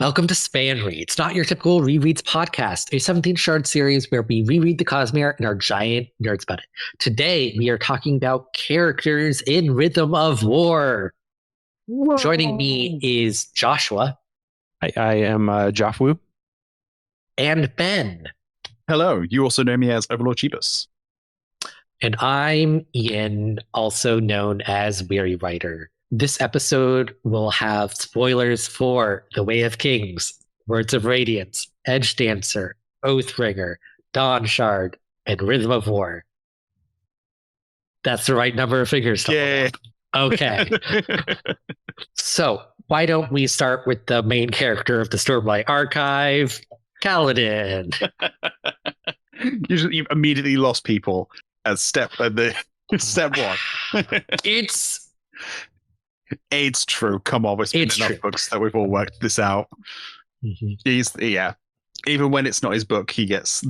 Welcome to SpanReads, not your typical rereads podcast, a 17 shard series where we reread the Cosmere and are giant nerds about it. Today, we are talking about characters in Rhythm of War. Joining me is Joshua I am Jofwu. and Ben. Hello, you also know me as Overlord Jebus. And I'm Ian, also known as Weiry Writer. This episode will have spoilers for The Way of Kings, Words of Radiance, Edge Dancer, Oathbringer, Dawn Shard, and Rhythm of War. That's the right number of figures. Yeah. Okay. So why don't we start with the main character of the Stormlight Archive, Kaladin. Usually you've immediately lost people as step one. It's true. Come on, we've been enough books that we've all worked this out. Mm-hmm. Even when it's not his book, he gets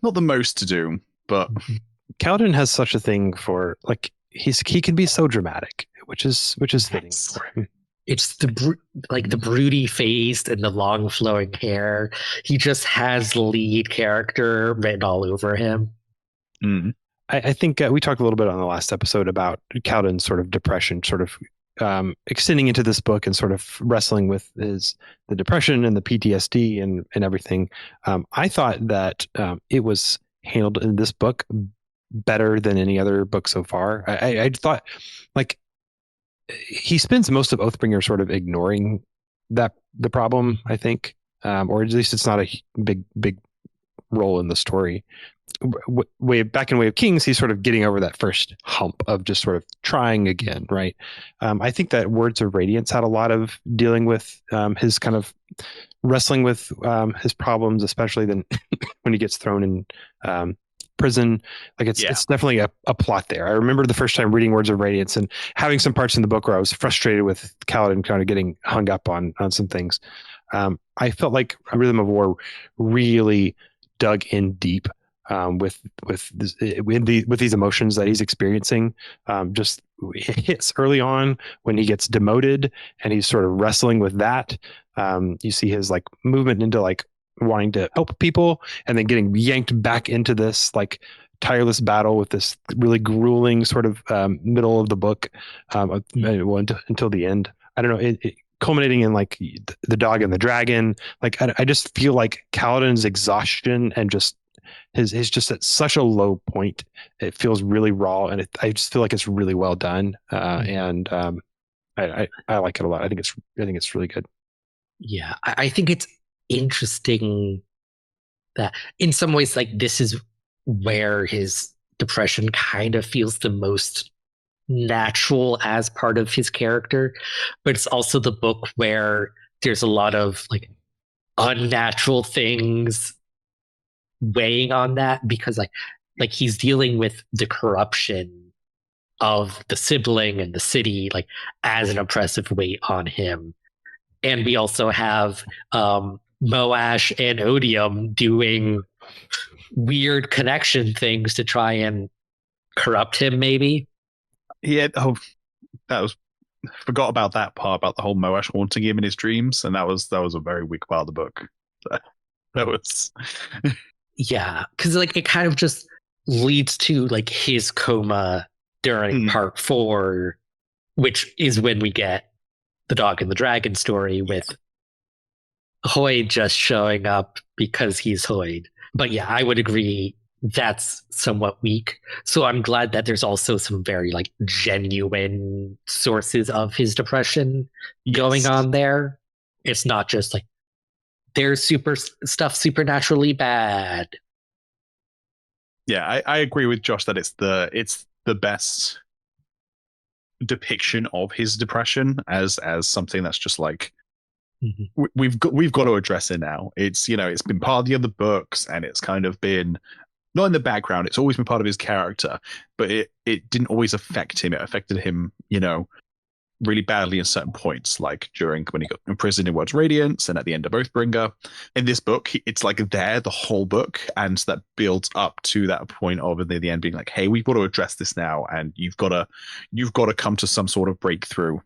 not the most to do, but Kaladin has such a thing for he can be so dramatic, which is fitting for him. It's the broody face and the long flowing hair. He just has lead character written all over him. Mm. I think we talked a little bit on the last episode about Kaladin's sort of depression, sort of extending into this book and sort of wrestling with the depression and the PTSD and everything. I thought that it was handled in this book better than any other book so far. I thought he spends most of Oathbringer sort of ignoring the problem, I think, or at least it's not a big role in the story. Back in Way of Kings, he's sort of getting over that first hump of just sort of trying again, right? I think that Words of Radiance had a lot of dealing with his kind of wrestling with his problems, especially then when he gets thrown in prison. It's definitely a plot there. I remember the first time reading Words of Radiance and having some parts in the book where I was frustrated with Kaladin kind of getting hung up on some things. I felt like Rhythm of War really dug in deep with these emotions that he's experiencing. Just it hits early on when he gets demoted and he's sort of wrestling with that. You see his movement into wanting to help people and then getting yanked back into this tireless battle with this really grueling sort of middle of the book until the end. I don't know, it culminating in the dog and the dragon. I just feel like Kaladin's exhaustion and just his just at such a low point. It feels really raw, and I just feel like it's really well done. And I like it a lot. I think it's really good. Yeah, I think it's interesting that in some ways, this is where his depression kind of feels the most natural as part of his character, but it's also the book where there's a lot of unnatural things weighing on that, because he's dealing with the corruption of the sibling and the city as an oppressive weight on him. And we also have Moash and Odium doing weird connection things to try and corrupt him, maybe. Yeah, forgot about that part about the whole Moash haunting him in his dreams, and that was a very weak part of the book. That was yeah, because it kind of just leads to his coma during part 4, which is when we get the dog and the dragon story with Hoyd just showing up because he's Hoyd. But yeah, I would agree that's somewhat weak. So I'm glad that there's also some very genuine sources of his depression going on there. It's not just there's supernaturally bad. Yeah, I agree with Josh that it's the best depiction of his depression as something that's just we've got to address it now. It's it's been part of the other books, and it's kind of been not in the background. It's always been part of his character, but it didn't always affect him. It affected him, really badly in certain points, like during when he got imprisoned in Words of Radiance and at the end of Oathbringer. In this book, it's there the whole book, and that builds up to that point of the end being hey, we've got to address this now, and you've got to come to some sort of breakthrough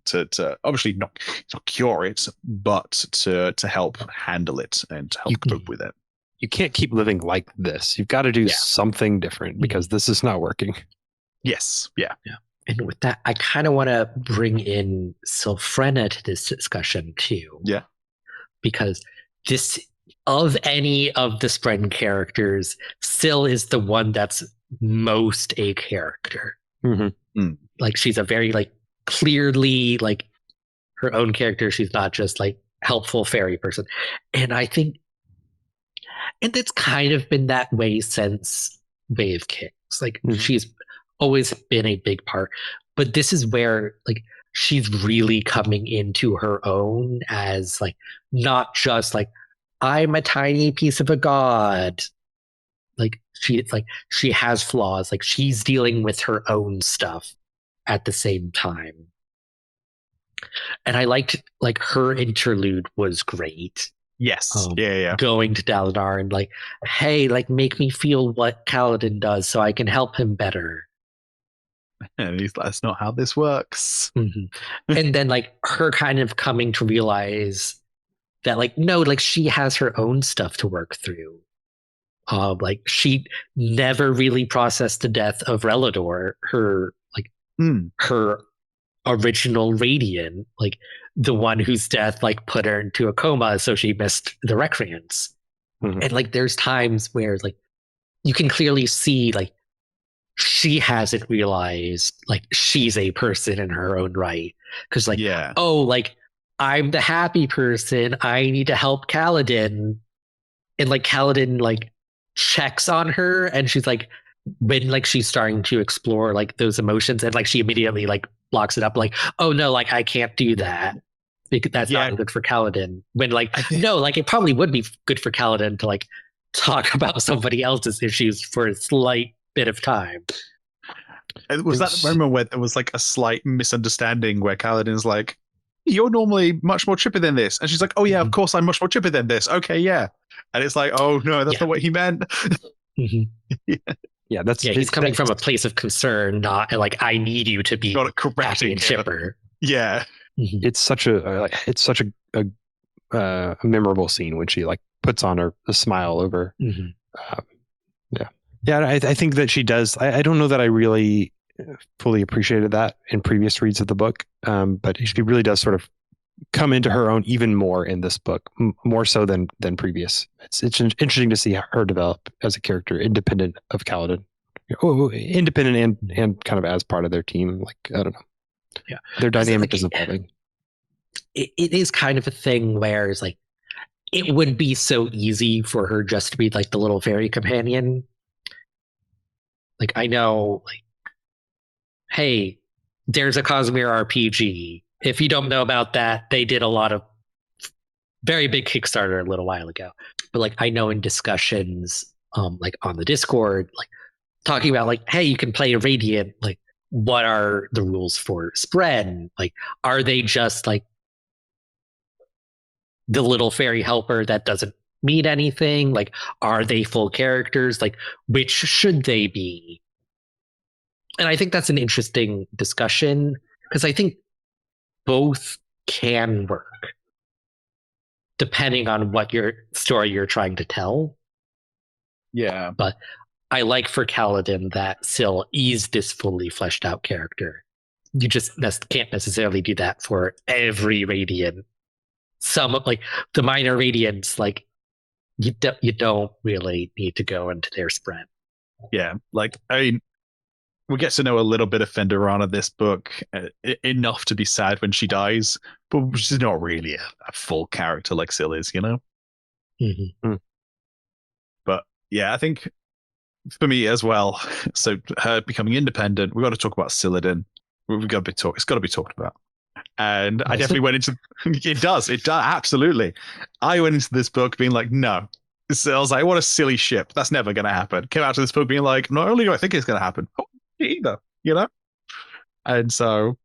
to obviously not cure it, but to help handle it and to help cope with it. You can't keep living like this. You've got to do something different because this is not working. Yes. Yeah. And with that, I kind of want to bring in Sylphrena to this discussion too. Yeah. Because this, of any of the Spren characters, Syl is the one that's most a character. Like, she's a very, like, clearly, like, her own character. She's not just, like, helpful fairy person. And I think, and it's kind of been that way since Way of Kings. Like, she's always been a big part. But this is where, like, she's really coming into her own as, like, not just, like, I'm a tiny piece of a god. Like, she has flaws. Like, she's dealing with her own stuff at the same time. And I liked, like, her interlude was great. Yes. Going to Dalinar and, like, hey, like, make me feel what Kaladin does so I can help him better. And he's like, that's not how this works. And then, like, her kind of coming to realize that, like, no, like, she has her own stuff to work through. Like, she never really processed the death of Relador, her, like, her original Radiant, like, the one whose death, like, put her into a coma, so she missed the Recreants. And, like, there's times where, like, you can clearly see, like, she hasn't realized, like, she's a person in her own right. Because, like, oh, like, I'm the happy person, I need to help Kaladin. And, like, Kaladin, like, checks on her, and she's like, when, like, she's starting to explore, like, those emotions, and, like, she immediately, like, blocks it up, like, oh no, like, I can't do that because that's not good for Kaladin. When, like, no, like, it probably would be good for Kaladin to, like, talk about somebody else's issues for a slight bit of time. Was that the moment where there was, like, a slight misunderstanding where Kaladin's like, you're normally much more chippy than this, and she's like, oh yeah, of course I'm much more chippy than this, okay, yeah. And it's like, oh no, that's not what he meant. That's he's coming from a place of concern, not like, I need you to be happy and chipper. It's such a memorable scene when she, like, puts on a smile over. I think that she does. I don't know that I really fully appreciated that in previous reads of the book, but she really does sort of come into her own even more in this book, more so than previous. It's interesting to see her develop as a character, independent of Kaladin. Independent and kind of as part of their team. Like, I don't know. Their dynamic is evolving. It is kind of a thing where it's like, it would be so easy for her just to be, like, the little fairy companion. Like, I know, like, hey, there's a Cosmere RPG. If you don't know about that, they did a lot of very big Kickstarter a little while ago. But, like, I know in discussions, like, on the Discord, like, talking about, like, hey, you can play a Radiant. Like, what are the rules for Spren? Like, are they just, like, the little fairy helper that doesn't mean anything? Like, are they full characters? Like, which should they be? And I think that's an interesting discussion, because I think both can work depending on what your story you're trying to tell. But I like for Kaladin that Syl is this fully fleshed out character. You just can't necessarily do that for every Radiant. Some, like, the minor Radiants, like, you don't really need to go into their Spren. Like, I mean, we get to know a little bit of Fenderana this book, enough to be sad when she dies, but she's not really a full character like Syl is, you know? But yeah, I think for me as well, so her becoming independent, we've got to talk about Silladin. It's got to be talked about. And I definitely went into it does absolutely. I went into this book being like, no. So I was like, what a silly ship. That's never going to happen. Came out to this book being like, not only do I think it's going to happen, either, you know? And so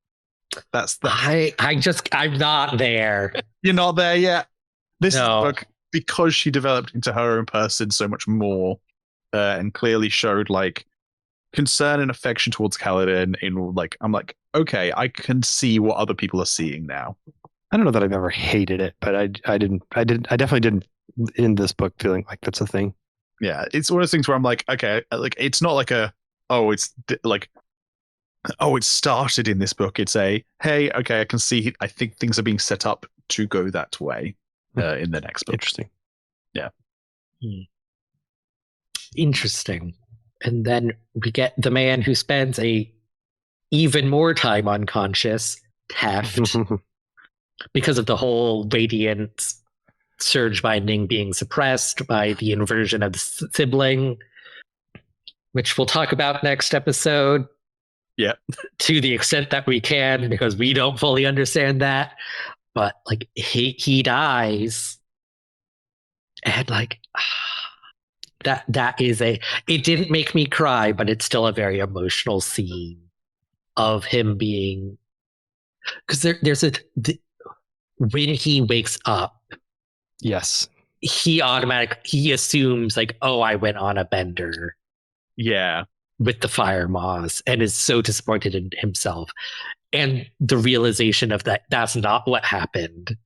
that's I'm not there. You're not there yet. This book, because she developed into her own person so much more, and clearly showed, like, concern and affection towards Kaladin in like I'm like, okay, I can see what other people are seeing now. I don't know that I've ever hated it, but I definitely didn't in this book feeling like that's a thing. Yeah, it's one of those things where I'm like, okay, like it's not like it started in this book. It's a, hey, okay, I can see, I think things are being set up to go that way in the next book. Interesting. Yeah. Interesting. And then we get the man who spends even more time unconscious, Teft, because of the whole radiant surge binding being suppressed by the inversion of the sibling, which we'll talk about next episode. Yeah. To the extent that we can, because we don't fully understand that. But like he dies. And like that is it didn't make me cry, but it's still a very emotional scene of him being, because there's when he wakes up, yes, he assumes like, oh, I went on a bender. Yeah. With the fire moths, and is so disappointed in himself. And the realization of that's not what happened.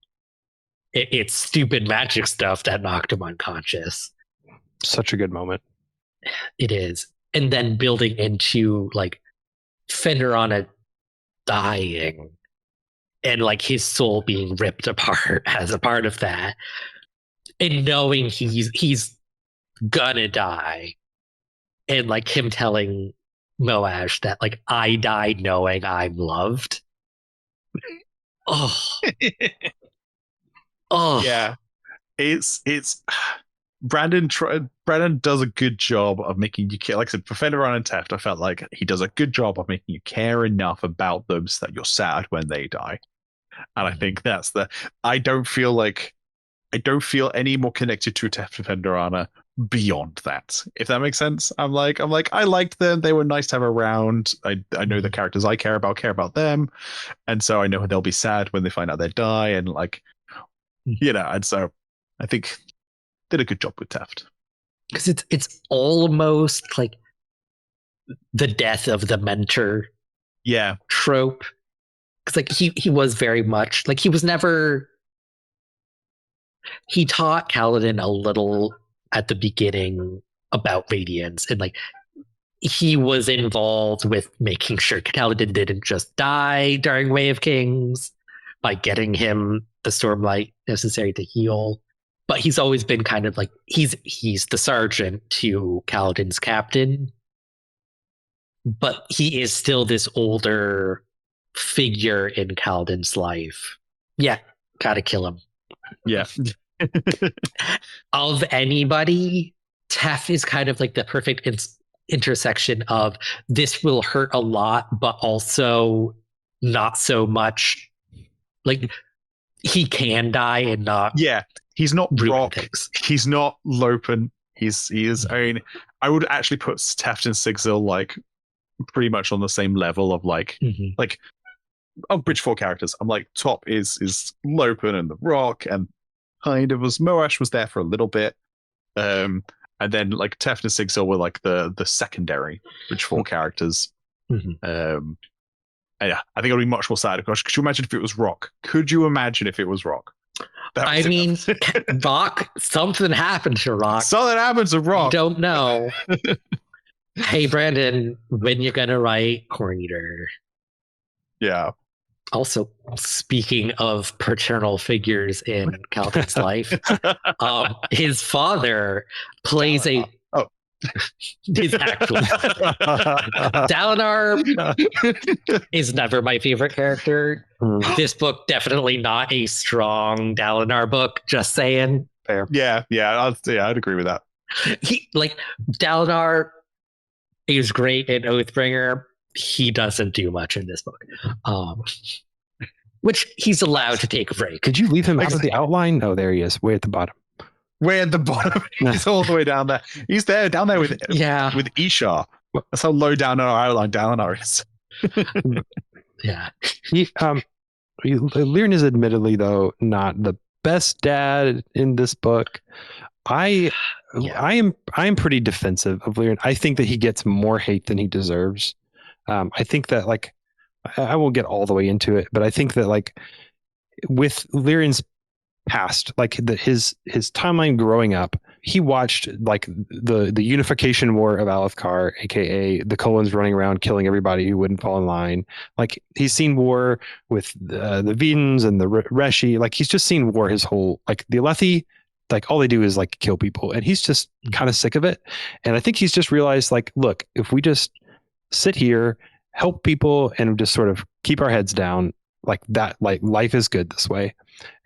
It's stupid magic stuff that knocked him unconscious. Such a good moment. It is. And then building into like Fenrirana dying and like his soul being ripped apart as a part of that. And knowing he's gonna die. And like him telling Moash that like I died knowing I'm loved. Oh. Oh. Yeah. It's Brandon does a good job of making you care. Like I said, for Fenrirana and Teft, I felt like he does a good job of making you care enough about them so that you're sad when they die. And I think that's I don't feel any more connected to Teft and Fenrirana beyond that, if that makes sense. I'm like I liked them, they were nice to have around. I know the characters I care about them, and so I know they'll be sad when they find out they die, and like and so I think did a good job with Teft, because it's almost like the death of the mentor trope, because like he was very much like he taught Kaladin a little at the beginning about Radiance, and like he was involved with making sure Kaladin didn't just die during Way of Kings by getting him the Stormlight necessary to heal. But he's always been kind of like he's the sergeant to Kaladin's captain, but he is still this older figure in Kaladin's life. Yeah, gotta kill him. Yeah. Of anybody, Tef is kind of like the perfect intersection of this will hurt a lot, but also not so much. Like he can die and not. Yeah, he's not Rock. Things. He's not Lopen. He is. I mean, I would actually put Teft and Sigzil like pretty much on the same level of like of Bridge 4 characters. I'm like top is Lopen and the Rock, and kind of was Moash was there for a little bit, and then like Teft and Sigzil were like the secondary Bridge 4 characters. Yeah, I think it'll be much more sad. Gosh, could you imagine if it was Rock? Could you imagine if it was Rock? I mean, Rock. Something happened to Rock. Something happened to Rock. I don't know. Hey, Brandon, when you gonna write Corn Eater? Yeah. Also, speaking of paternal figures in Kaladin's life, his father plays his actual Dalinar is never my favorite character. This book definitely not a strong Dalinar book. Just saying. Fair. Yeah, I'd agree with that. He Dalinar is great in Oathbringer. He doesn't do much in this book. Which he's allowed to take a break. Could you leave him out of the outline? Oh, there he is, way at the bottom. Way at the bottom. He's all the way down there. He's down there with Ishar. That's how low down our outline Dalinar is. Yeah. Lyrin is admittedly though not the best dad in this book. I Yeah. I am pretty defensive of Lyran. I think that he gets more hate than he deserves. I think that like I won't get all the way into it, but I think that like with Lyran's past, like his timeline growing up, he watched like the unification war of Alethkar, aka the Colons running around killing everybody who wouldn't fall in line. Like he's seen war with the Vedans and the Reshi. Like he's just seen war his whole, like the Alethi, like all they do is like kill people, and he's just kind of sick of it. And I think he's just realized like, look, if we just sit here, help people, and just sort of keep our heads down, like that, like life is good this way.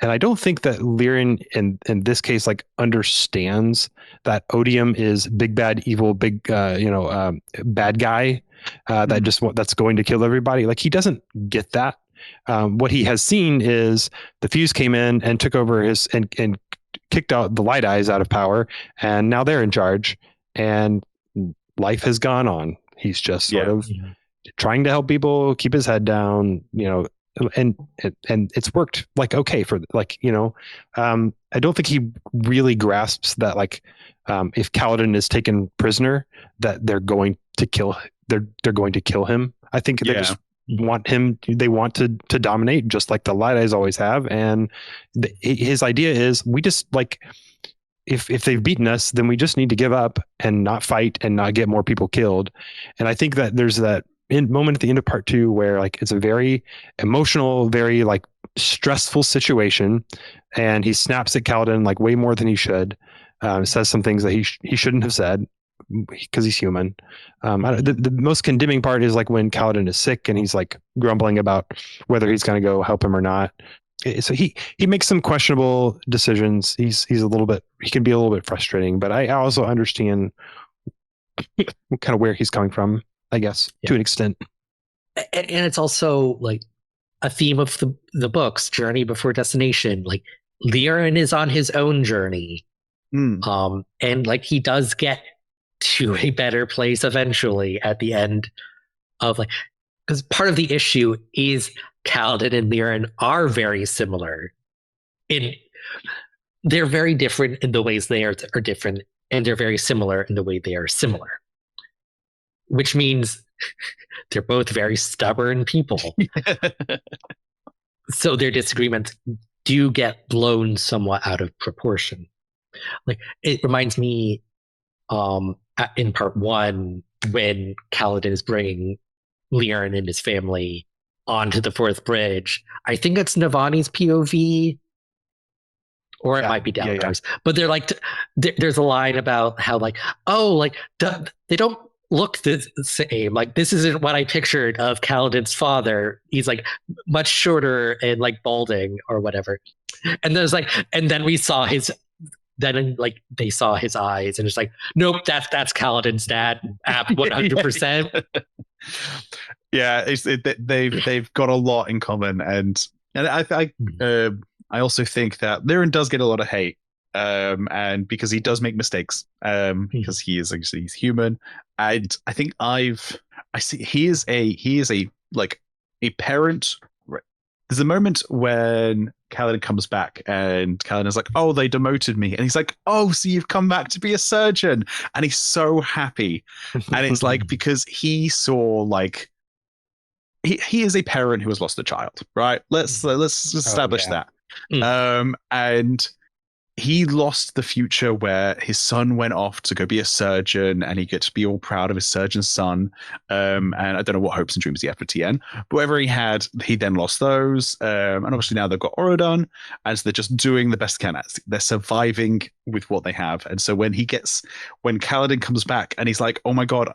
And I don't think that Lyran in this case like understands that Odium is big bad evil, big bad guy that just that's going to kill everybody. Like he doesn't get that. What he has seen is the Fuse came in and took over his and kicked out the Light Eyes out of power, and now they're in charge, and life has gone on. He's just sort of trying to help people, keep his head down, and it's worked like okay for like I don't think he really grasps that like if Kaladin is taken prisoner that they're going to kill him. I think they just want him, they want to dominate just like the Light Eyes always have, and his idea is we just like if they've beaten us, then we just need to give up and not fight and not get more people killed. And I think that there's that moment at the end of part 2 where like it's a very emotional, very like stressful situation, and he snaps at Kaladin like way more than he should. Says some things that he shouldn't have said because he's human. The most condemning part is like when Kaladin is sick and he's like grumbling about whether he's going to go help him or not. So he makes some questionable decisions. He can be a little bit frustrating, but I also understand kind of where he's coming from, I guess, to an extent. And it's also like a theme of the books, Journey Before Destination. Like Lyran is on his own journey. And like he does get to a better place eventually at the end of like, because part of the issue is Kaladin and Lyran are very similar. They're very different in the ways they are different, and they're very similar in the way they are similar. Which means they're both very stubborn people. So their disagreements do get blown somewhat out of proportion. Like it reminds me in part 1 when Kaladin is bringing Lyran and his family onto the 4th bridge. I think it's Navani's POV, or it might be Dalgar's. But they're like, there's a line about how like, oh, like they don't look the same. Like this isn't what I pictured of Kaladin's father. He's like much shorter and like balding or whatever. And there's like, and then we saw his. Then like they saw his eyes, and it's like, nope, that's Kaladin's dad, 100%. Yeah, they've got a lot in common, and I also think that Lyran does get a lot of hate, and because he does make mistakes, because he's human, and I think I see he is a like a parent. There's a moment when Kaladin comes back and Kaladin is like, oh, they demoted me. And he's like, oh, so you've come back to be a surgeon. And he's so happy. And it's like, because he saw like, he is a parent who has lost a child, right? Let's establish that. And he lost the future where his son went off to go be a surgeon, and he gets to be all proud of his surgeon's son. And I don't know what hopes and dreams he had for TN, but whatever he had, he then lost those. And obviously now they've got Orodan, and so they're just doing the best they can. They're surviving with what they have. And so when Kaladin comes back and he's like, oh my God,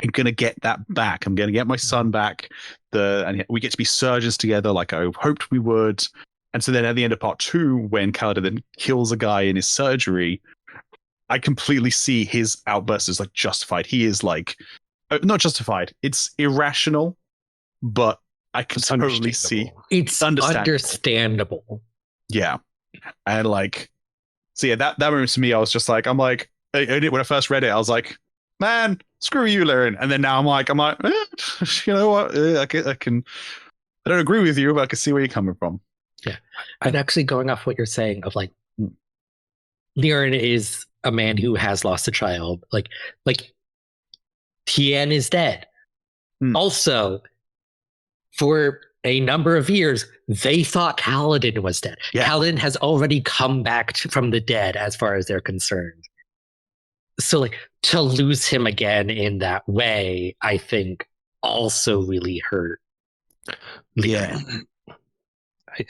I'm going to get that back. I'm going to get my son back. And we get to be surgeons together like I hoped we would. And so then at the end of part 2, when Kaladin then kills a guy in his surgery, I completely see his outburst as like justified. He is like, not justified. It's irrational, but I can totally see. It's understandable. Yeah. And like, so yeah, that moment to me, I was just like, when I first read it, I was like, man, screw you, Lyran. And then now I'm like, you know what? I don't agree with you, but I can see where you're coming from. Yeah. And actually going off what you're saying of like Liren is a man who has lost a child. Like Tien is dead. Also, for a number of years, they thought Kaladin was dead. Yeah. Kaladin has already come back from the dead as far as they're concerned. So like to lose him again in that way, I think also really hurt. Yeah.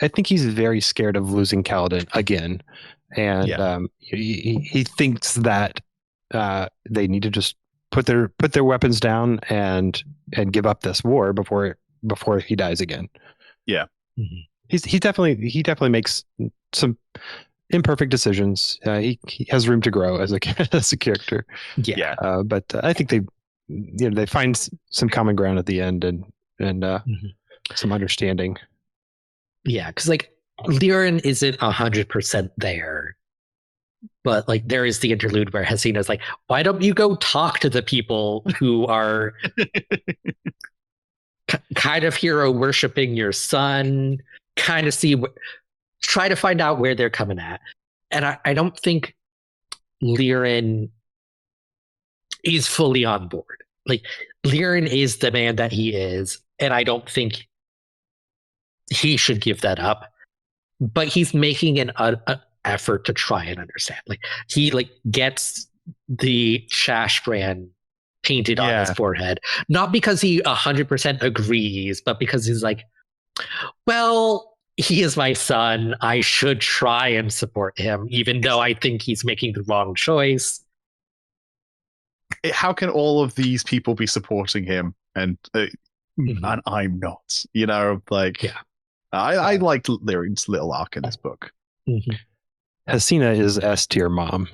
I think he's very scared of losing Kaladin again. And he thinks that they need to just put their weapons down and give up this war before he dies again. Yeah. Mm-hmm. He definitely makes some imperfect decisions. He has room to grow as a character. Yeah. But I think they find some common ground at the end and some understanding. Yeah, because like Liren isn't 100% there, but like there is the interlude where Hesina's like, "Why don't you go talk to the people who are kind of hero worshiping your son? Kind of try to find out where they're coming at." And I don't think Liren is fully on board. Like Liren is the man that he is, and I don't think he should give that up. But he's making an effort to try and understand. Like he gets the Shash brand painted on his forehead, not because he 100% agrees, but because he's like, well, he is my son. I should try and support him, even though I think he's making the wrong choice. How can all of these people be supporting him and I'm not? You know, like I liked Liren's little arc in this book. Mm-hmm. Hesina is S tier mom.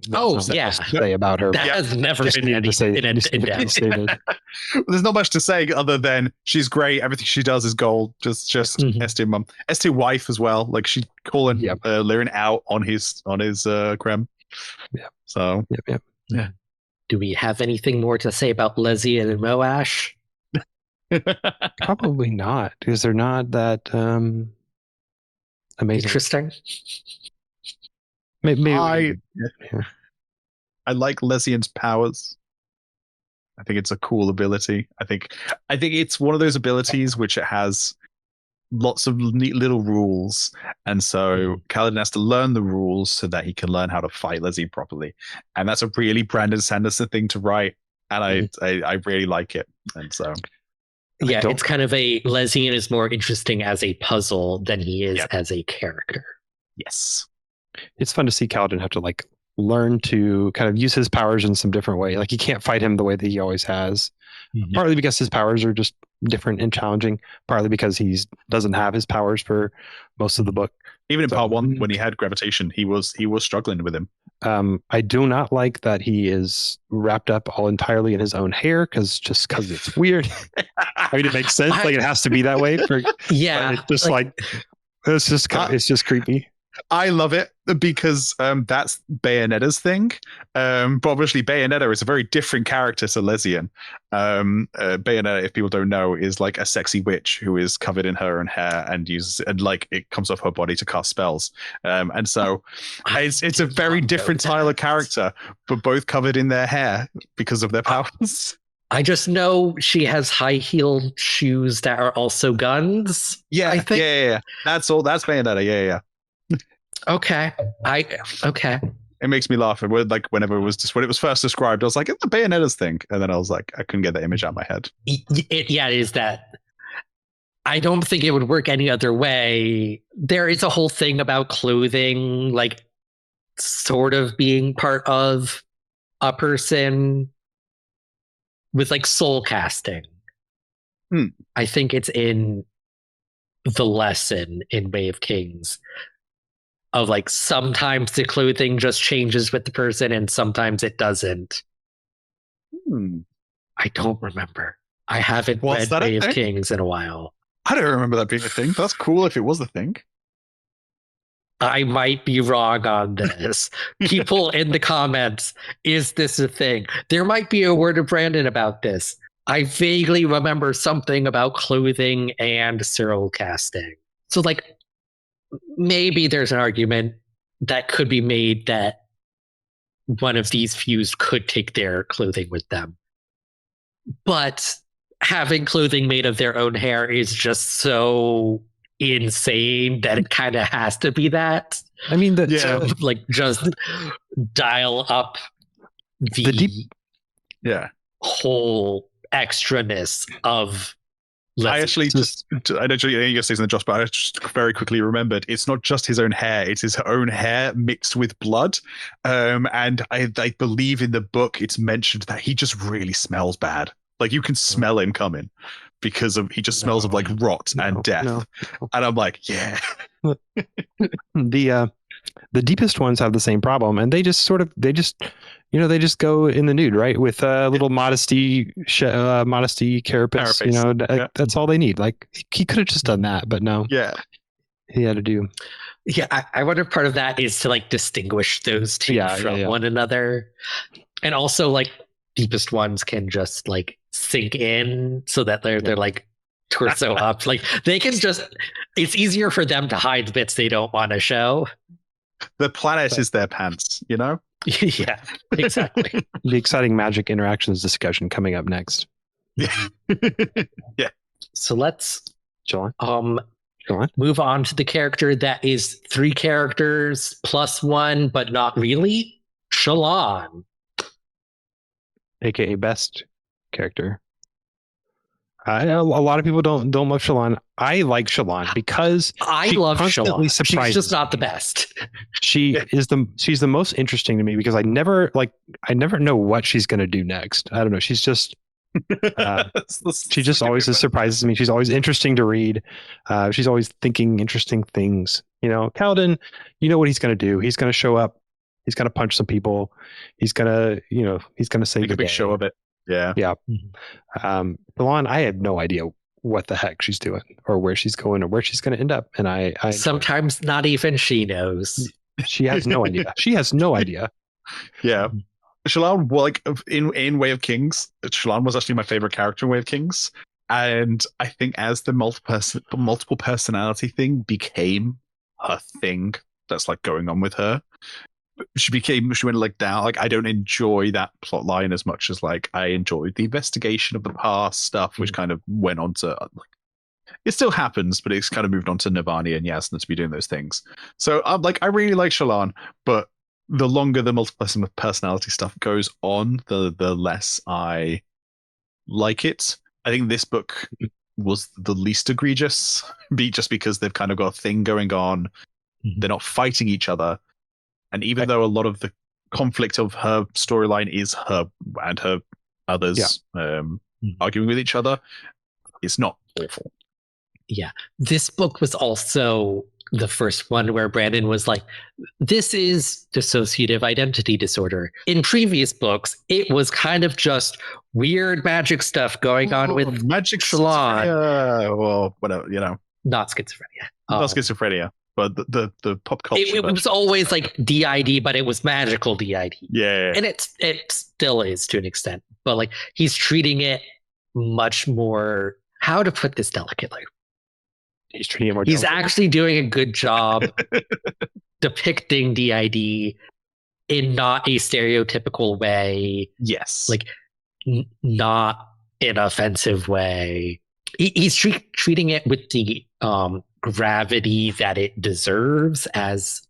That's to say about her. That has never been stated. There's not much to say other than she's great. Everything she does is gold. Just S tier mom, S tier wife as well. Like she calling Liren out on his creme. Yeah. So yeah. Do we have anything more to say about Lezian and Moash? Probably not, because they're not that amazing. Interesting. Maybe I like Lezian's powers. I think it's a cool ability. I think it's one of those abilities which it has lots of neat little rules, and so Kaladin has to learn the rules so that he can learn how to fight Lezian properly, and that's a really Brandon Sanderson thing to write, and I really like it, and so it's kind of Lezian is more interesting as a puzzle than he is as a character. Yes, it's fun to see Kaladin have to learn to kind of use his powers in some different way. Like he can't fight him the way that he always has. Partly because his powers are just different and challenging, partly because he doesn't have his powers for most of the book. Even in part 1, when he had gravitation, he was struggling with him. I do not like that he is wrapped up all entirely in his own hair, because it's weird. I mean, it makes sense. It has to be that way. It's just creepy. I love it because that's Bayonetta's thing. But obviously Bayonetta is a very different character to Lezian. Bayonetta, if people don't know, is like a sexy witch who is covered in her own hair and uses it comes off her body to cast spells. And so it's a very different style of character, but both covered in their hair because of their powers. I just know she has high-heeled shoes that are also guns. Yeah, I think. Yeah. That's all. That's Bayonetta. Yeah. Okay. It makes me laugh. Whenever it was first described, I was like, it's the Bayonetta's thing. And then I was like, I couldn't get the image out of my head. It is that. I don't think it would work any other way. There is a whole thing about clothing, sort of being part of a person with soul casting. I think it's in the lesson in Way of Kings of sometimes the clothing just changes with the person and sometimes it doesn't. I don't remember. I haven't read Way of Kings in a while. I don't remember that being a thing. That's cool if it was a thing. I might be wrong on this. People in the comments, is this a thing? There might be a word of Brandon about this. I vaguely remember something about clothing and soul casting. So maybe there's an argument that could be made that one of these fused could take their clothing with them. But having clothing made of their own hair is just so insane that it kind of has to be that. I mean, to, like, just dial up the whole extraness of. I actually I know you're going to say something, Josh, but I just very quickly remembered it's not just his own hair; it's his own hair mixed with blood. And I believe in the book it's mentioned that he just really smells bad. Like you can smell him coming because he just smells of like rot and death. And I'm like, yeah. The deepest ones have the same problem, and they just go in the nude, right? With a little modesty carapace. That's all they need. Like he could have just done that, but no. Yeah. He had to do. Yeah, I wonder if part of that is to like distinguish those two from one another. And also like deepest ones can just like sink in so that they're like torso up. Like they can just, it's easier for them to hide bits they don't want to show. The planet is their pants, you know? Yeah, exactly. The exciting magic interactions discussion coming up next. Yeah. Yeah. So let's Go on. Move on to the character that is 3 characters plus 1, but not really. Shallan. AKA best character. A lot of people don't love Shallan. I like Shallan because I love Shallan. She's just not the best. She's the most interesting to me because I never know what she's going to do next. I don't know. She's just she just always surprises me. She's always interesting to read. She's always thinking interesting things. You know, Kaladin, you know what he's going to do. He's going to show up. He's going to punch some people. He's going to say make a big show of it. Yeah. Yeah. Shallan, I have no idea what the heck she's doing or where she's going or where she's going to end up. And I sometimes not even she knows. She has no idea. She has no idea. Yeah. Shallan, like in Way of Kings, Shallan was actually my favorite character in Way of Kings. And I think as the multiple personality thing became her thing that's like going on with her, she went like down. Like I don't enjoy that plot line as much as like I enjoyed the investigation of the past stuff, which kind of went on to like it still happens, but it's kind of moved on to Navani and Yasna to be doing those things. So I'm like I really like Shallan, but the longer the multiple personality stuff goes on, the less I like it. I think this book was the least egregious, just because they've kind of got a thing going on. Mm-hmm. They're not fighting each other. And even though a lot of the conflict of her storyline is her and her others arguing with each other, it's not awful. Yeah. This book was also the first one where Brandon was like, this is dissociative identity disorder. In previous books, it was kind of just weird magic stuff going on with magic Shallan. Well, whatever, you know. Not schizophrenia. Not schizophrenia. But the pop culture. It was always like DID, but it was magical DID. Yeah. And it still is to an extent. But like he's treating it much more, how to put this delicately. He's treating it more delicately. He's actually doing a good job depicting DID in not a stereotypical way. Yes. Like not an offensive way. He's treating it with the gravity that it deserves as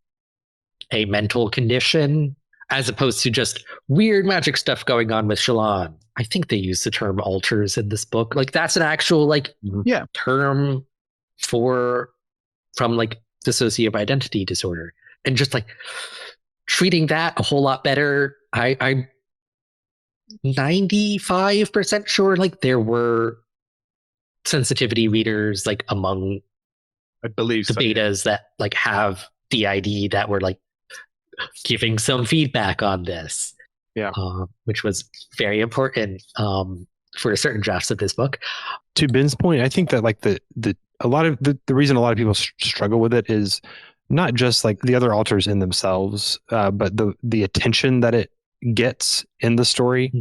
a mental condition, as opposed to just weird magic stuff going on with Shallan. I think they use the term alters in this book. Like that's an actual like term from like dissociative identity disorder, and just like treating that a whole lot better. I'm 95% sure like there were sensitivity readers like among I believe the betas that like have DID that were like giving some feedback on this, which was very important for certain drafts of this book. To Ben's point, I think that like the reason a lot of people struggle with it is not just like the other alters in themselves, but the attention that it gets in the story.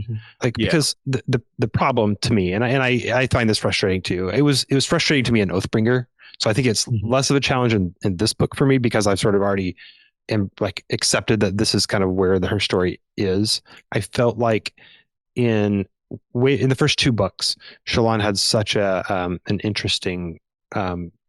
Because the problem to me, and I find this frustrating too. It was frustrating to me in Oathbringer. So I think it's less of a challenge in this book for me because I've sort of already and like accepted that this is kind of where her story is. I felt like in the first two books, Shallan had such an interesting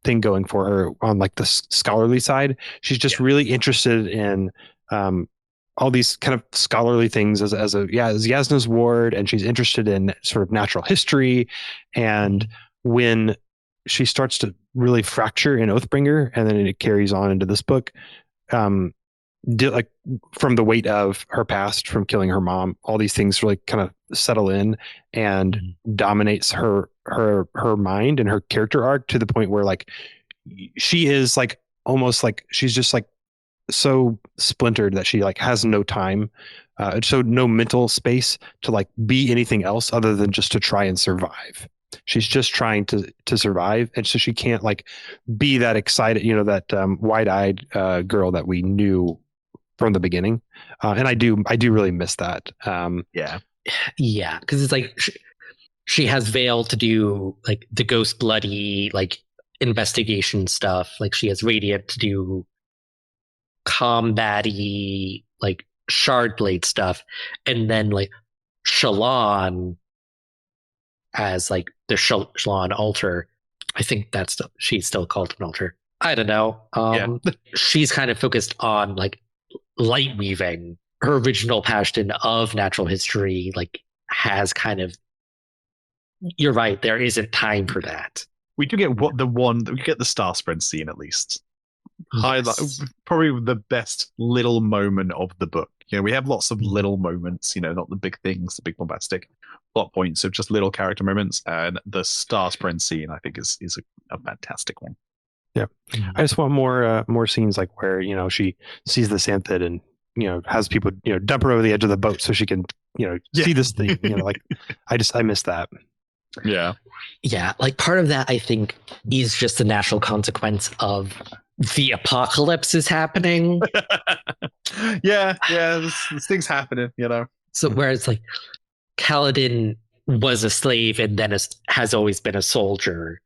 thing going for her on like the scholarly side. She's just really interested in all these kind of scholarly things as Yasna's ward, and she's interested in sort of natural history. And when she starts to really fracture in Oathbringer, and then it carries on into this book, like from the weight of her past, from killing her mom, all these things really kind of settle in and dominates her mind and her character arc to the point where like she is like almost like she's just like so splintered that she like has no time, so no mental space to like be anything else other than just to try and survive. She's just trying to survive, and so she can't like be that excited, that wide-eyed girl that we knew from the beginning. And I do really miss that. Yeah, because it's like she has Veil to do like the ghost bloody like investigation stuff. Like she has Radiant to do combat-y like Shardblade stuff, and then like Shallan as like the Shallan altar. I think she's still called an altar. I don't know. She's kind of focused on like light weaving. Her original passion of natural history like has kind of, you're right, there isn't time for that. We do get we get the star spread scene at least. Yes. Probably the best little moment of the book. We have lots of little moments, not the big things, the big bombastic plot points, of just little character moments. And the star spread scene, I think, is a fantastic one. Yeah, I just want more scenes like where she sees the Xanthid and has people dump her over the edge of the boat so she can see this thing. Like I miss that. Yeah, like part of that I think is just the natural consequence of the apocalypse is happening. There's things happening, So whereas like Kaladin was a slave and then has always been a soldier.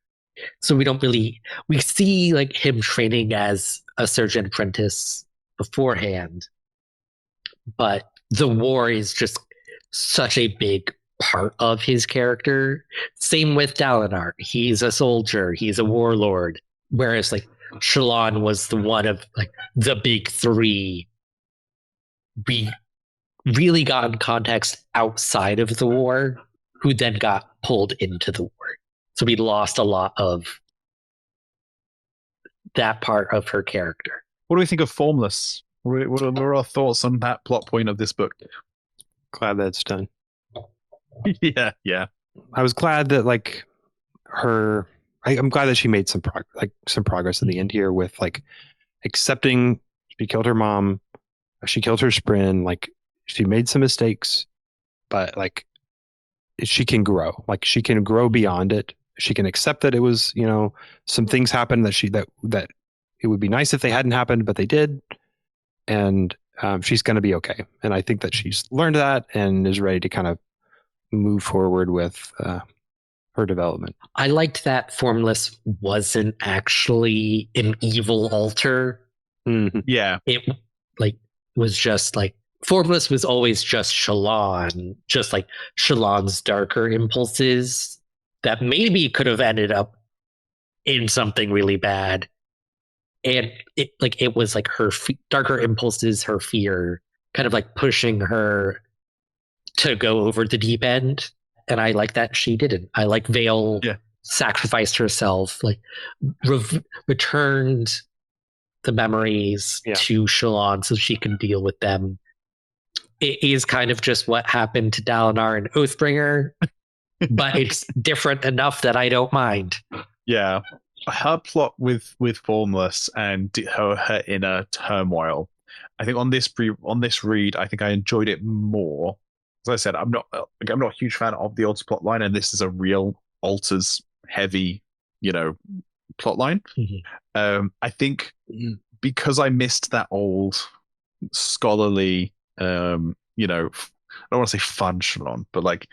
So we see like him training as a surgeon apprentice beforehand, but the war is just such a big part of his character. Same with Dalinar. He's a soldier, he's a warlord, whereas like Shallan was the one of like the big three. We really got in context outside of the war, who then got pulled into the war. So we lost a lot of that part of her character. What do we think of Formless? What are our thoughts on that plot point of this book? Glad that it's done. Yeah. I was glad that like I'm glad that she made some progress in the end here with like accepting she killed her mom, she killed her Sprin, like she made some mistakes, but like she can grow. Like she can grow beyond it. She can accept that it was, some things happened that it would be nice if they hadn't happened, but they did. And she's going to be okay. And I think that she's learned that and is ready to kind of move forward with her development. I liked that Formless wasn't actually an evil altar. Mm-hmm. Yeah. It like was just like Formless was always just Shallan, just like Shallan's darker impulses that maybe could have ended up in something really bad. And it was like her darker impulses, her fear, kind of like pushing her to go over the deep end. And I like that she didn't. I like Veil sacrificed herself, like returned the memories to Shallan so she can deal with them. It is kind of just what happened to Dalinar and Oathbringer, but it's different enough that I don't mind. Yeah. Her plot with Formless and her inner turmoil, I think on this read, I think I enjoyed it more. As I said, I'm not a huge fan of the Altars plot line, and this is a real Altars heavy, plot line. Mm-hmm. I think because I missed that old scholarly, I don't want to say fun Shallan, but like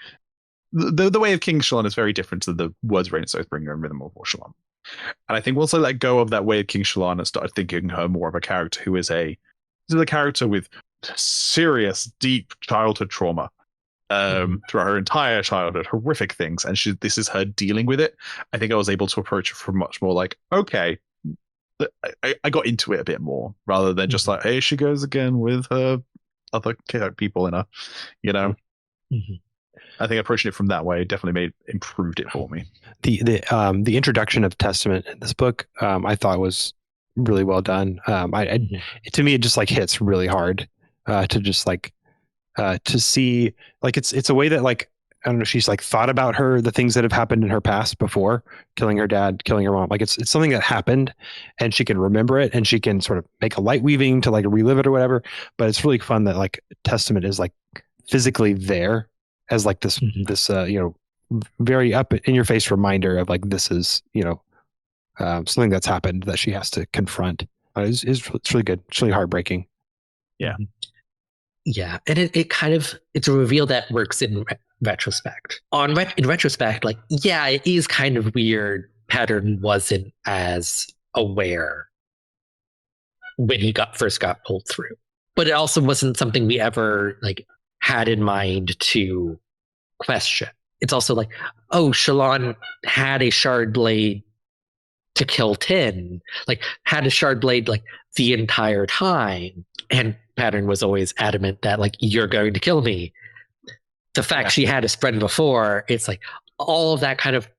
the way of King Shallan is very different to the Words of Radiance, Oathbringer, and Rhythm of War Shallan. And I think once I let go of that way of King Shallan and started thinking her more of a character who is a this is a character with serious, deep childhood trauma throughout her entire childhood, horrific things, and this is her dealing with it. I think I was able to approach it from much more like, okay, I got into it a bit more rather than just like, hey, she goes again with her other people in her, you know. I think approaching it from that way definitely improved it for me. The introduction of Testament in this book, I thought was really well done. To me, it just like hits really hard to just like to see like it's a way that like I don't know, she's like thought about the things that have happened in her past before, killing her dad, killing her mom. Like it's something that happened and she can remember it and she can sort of make a light weaving to like relive it or whatever. But it's really fun that like Testament is like physically there as like this very up in your face reminder of like this is something that's happened that she has to confront. It's really good. It's really heartbreaking. Yeah. Yeah, and it's a reveal that works in retrospect. In retrospect, like, yeah, it is kind of weird. Pattern wasn't as aware when he first got pulled through, but it also wasn't something we ever like had in mind to question. It's also like, oh, Shallan had a shard blade to kill Tin, like had a shard blade like the entire time, and Pattern was always adamant that like you're going to kill me. The fact she had a spread before, it's like all of that kind of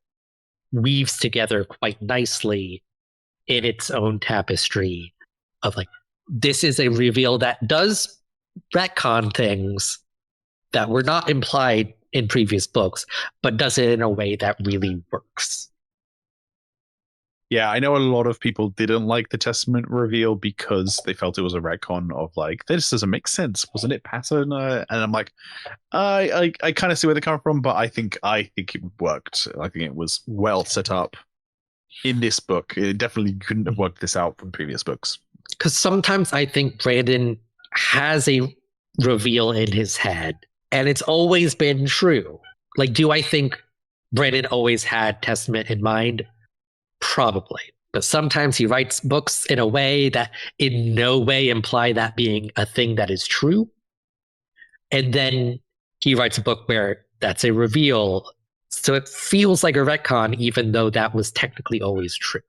weaves together quite nicely in its own tapestry of like this is a reveal that does retcon things that were not implied in previous books, but does it in a way that really works. Yeah, I know a lot of people didn't like the Testament reveal because they felt it was a retcon of like, this doesn't make sense, wasn't it Pattern? And I'm like, I kind of see where they come from, but I think it worked. I think it was well set up in this book. It definitely couldn't have worked this out from previous books. Because sometimes I think Brandon has a reveal in his head, and it's always been true. Like, do I think Brandon always had Testament in mind? Probably. But sometimes he writes books in a way that in no way imply that being a thing that is true. And then he writes a book where that's a reveal. So it feels like a retcon, even though that was technically always true.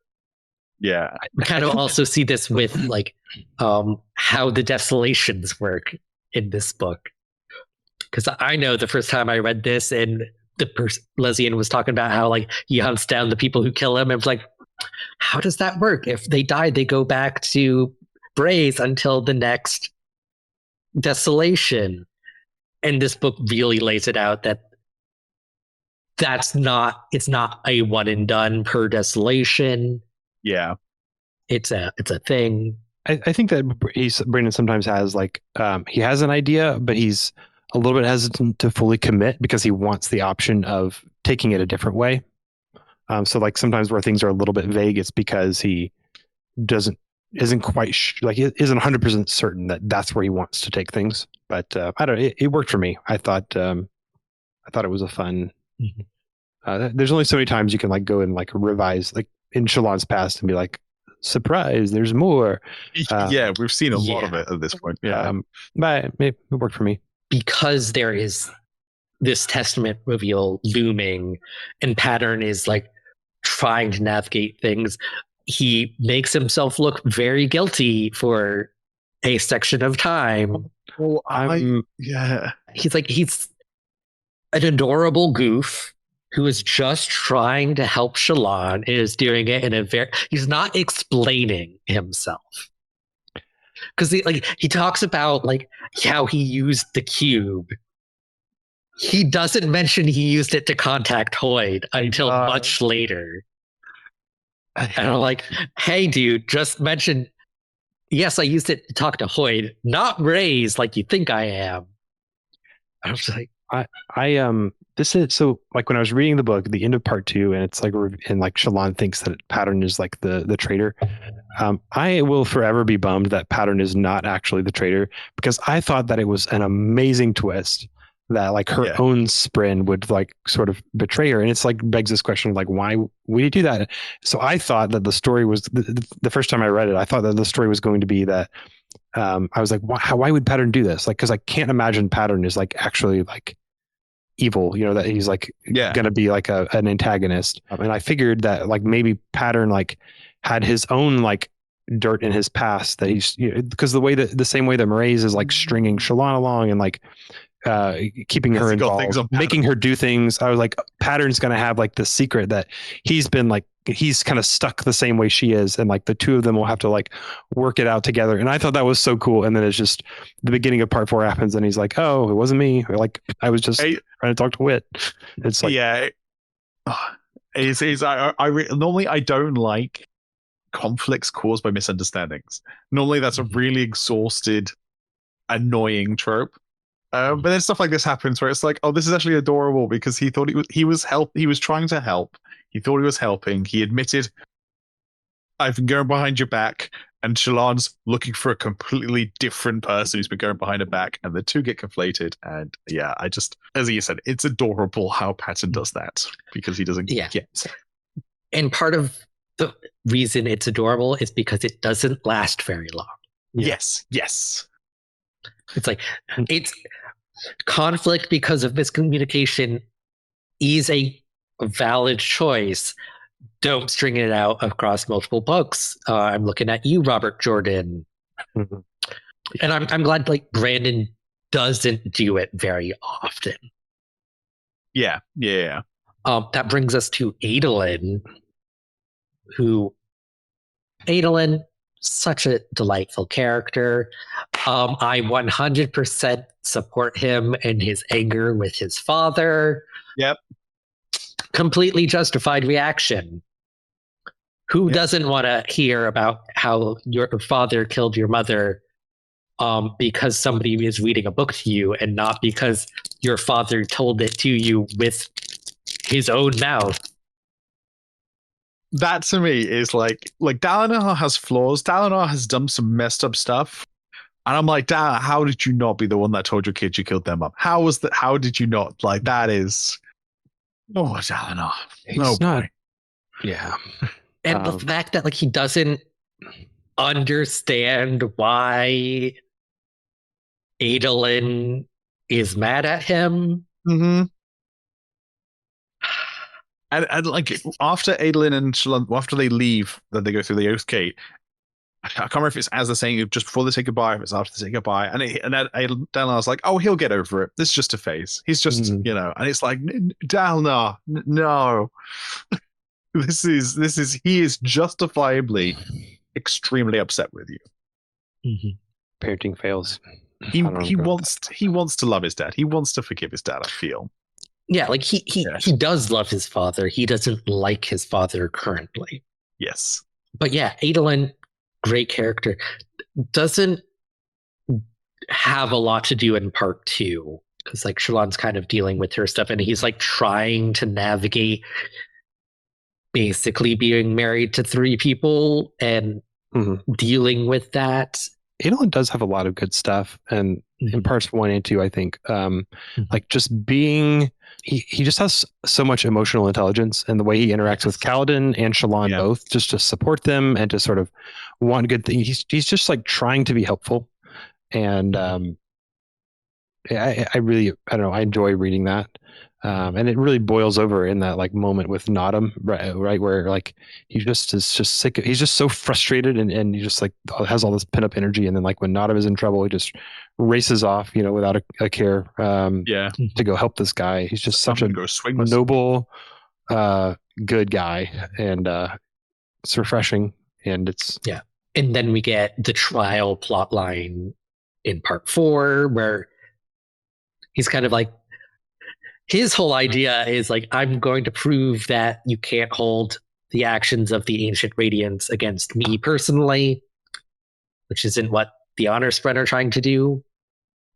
Yeah. We kind of also see this with like how the desolations work in this book. Because I know the first time I read this and Lesian was talking about how like he hunts down the people who kill him. It was like, how does that work? If they die, they go back to Braze until the next desolation. And this book really lays it out that it's not a one and done per desolation. Yeah. It's a thing. I think that Brandon sometimes has like he has an idea, but he's a little bit hesitant to fully commit because he wants the option of taking it a different way. So like sometimes where things are a little bit vague, it's because he isn't quite isn't 100% certain that that's where he wants to take things. But I don't. It worked for me. I thought it was a fun. There's only so many times you can like go and like revise like in Shallan's past and be like, surprise, there's more. Yeah, we've seen a lot of it at this point. Yeah, but it worked for me. Because there is this Testament reveal looming and Pattern is like trying to navigate things, he makes himself look very guilty for a section of time. Well, he's an adorable goof who is just trying to help Shallan and is doing it in he's not explaining himself. Because he talks about like how he used the cube. He doesn't mention he used it to contact Hoyd until much later. And I'm like, hey, dude, just mention, yes, I used it to talk to Hoyd, not Raze like you think I am. I was like, this is so like when I was reading the book, the end of part 2, and it's like, and like Shallan thinks that Pattern is like the traitor. I will forever be bummed that Pattern is not actually the traitor, because I thought that it was an amazing twist that like her own Spren would like sort of betray her. And it's like begs this question of like, why would he do that? So I thought that the story was the first time I read it, I thought that the story was going to be that I was like, why would Pattern do this? Like, because I can't imagine Pattern is like actually like evil, that he's like going to be like an antagonist. And I figured that like maybe Pattern like had his own like dirt in his past that he's, because the same way that Mraize is like stringing Shallan along and like keeping her involved, making her do things. I was like, Pattern's going to have like the secret that he's been like, he's kind of stuck the same way she is. And like the two of them will have to like work it out together. And I thought that was so cool. And then it's just the beginning of part 4 happens and he's like, oh, it wasn't me. Or like, I was just trying to talk to Wit. It's like, yeah, normally I don't like conflicts caused by misunderstandings. Normally that's a really exhausted, annoying trope. But then stuff like this happens where it's like, oh, this is actually adorable because he thought he was trying to help. He thought he was helping. He admitted, I've been going behind your back, and Shallan's looking for a completely different person who's been going behind her back, and the two get conflated. And yeah, I just, as you said, it's adorable how Patton does that because he doesn't get. And part of the reason it's adorable is because it doesn't last very long. Yes. It's like, it's conflict because of miscommunication is a valid choice. Don't string it out across multiple books. I'm looking at you, Robert Jordan. Mm-hmm. And I'm glad like Brandon doesn't do it very often. Yeah. That brings us to Adolin, such a delightful character. I 100% support him and his anger with his father. Yep. Completely justified reaction. Who doesn't want to hear about how your father killed your mother because somebody is reading a book to you and not because your father told it to you with his own mouth? That to me is like Dalinar has flaws. Dalinar has done some messed up stuff. And I'm like, Dalinar, how did you not be the one that told your kids you killed them up? How did you not? Like, that is... Oh, Dalinar. He's not... Yeah. And the fact that like he doesn't understand why Adolin is mad at him. Mm-hmm. And like after Adolin and Shallan, after they leave, then they go through the Oath Gate. I can't remember if it's as they're saying just before they say goodbye, if it's after they say goodbye. And Dalinar's like, oh, he'll get over it. This is just a phase. He's just, and it's like, Dalinar, no. He is justifiably extremely upset with you. Mm-hmm. Parenting fails. He wants to love his dad. He wants to forgive his dad, I feel. Yeah, like he does love his father. He doesn't like his father currently. Yes. But yeah, Adolin, great character, doesn't have a lot to do in part 2 because like Shallan's kind of dealing with her stuff and he's like trying to navigate basically being married to 3 people and dealing with that. Adolin does have a lot of good stuff, and in parts 1 and 2, I think, like just being, he just has so much emotional intelligence, and the way he interacts with Kaladin and Shallan both, just to support them and to sort of want good things. He's just like trying to be helpful, and I really, I don't know, I enjoy reading that. And it really boils over in that like moment with Nodam, right where like he just is just sick. He's just so frustrated and he just like has all this pent up energy. And then like when Nodam is in trouble, he just races off, without a care, to go help this guy. He's just such a noble, good guy, and it's refreshing. And it's And then we get the trial plot line in part 4 where he's kind of like, his whole idea is like, I'm going to prove that you can't hold the actions of the Ancient Radiance against me personally, which isn't what the Honor Spren are trying to do.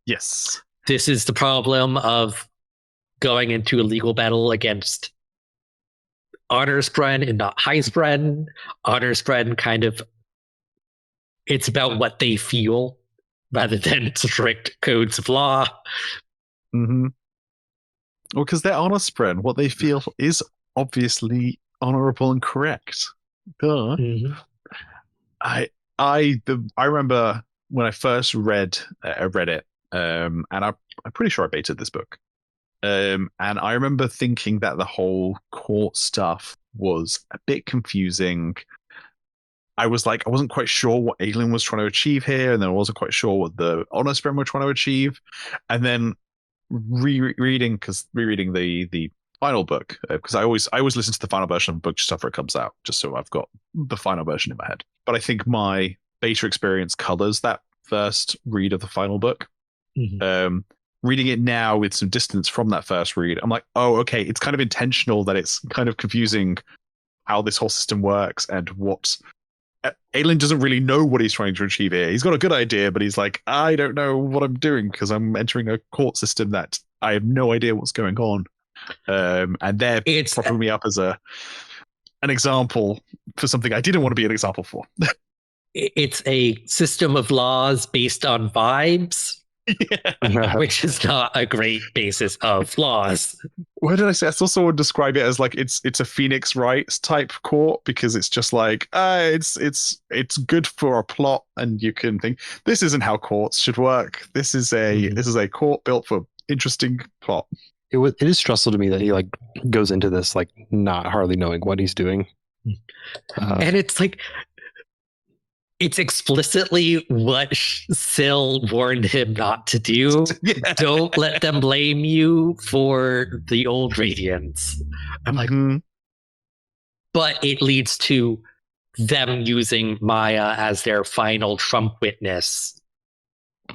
Yes. This is the problem of going into a legal battle against Honor Spren and not High Spren. Honor Spren kind of, it's about what they feel rather than strict codes of law. Mm-hmm. Well, because they're Honor Spren, what they feel is obviously honorable and correct. I remember when I first read it, and I'm pretty sure I baited this book. And I remember thinking that the whole court stuff was a bit confusing. I wasn't quite sure what Aelin was trying to achieve here, and then I wasn't quite sure what the Honor Spren were trying to achieve. And then rereading the final book, because I always listen to the final version of the book just after it comes out, just so I've got the final version in my head. But I think my beta experience colors that first read of the final book. Mm-hmm. Reading it now with some distance from that first read, I'm like, oh, okay, it's kind of intentional that it's kind of confusing how this whole system works and what Aelin doesn't really know what he's trying to achieve here. He's got a good idea, but he's like, I don't know what I'm doing because I'm entering a court system that I have no idea what's going on. And they're propping me up as an example for something I didn't want to be an example for. It's a system of laws based on vibes. Yeah. Which is not a great basis of laws. What did I say? I saw someone describe it as like it's a Phoenix Wright type court, because it's just like it's good for a plot, and you can think this isn't how courts should work. This is a court built for interesting plot. It is stressful to me that he like goes into this like not hardly knowing what he's doing, and it's like. It's explicitly what Syl warned him not to do. Yeah. Don't let them blame you for the old Radiance. I'm like, but it leads to them using Maya as their final Trump witness.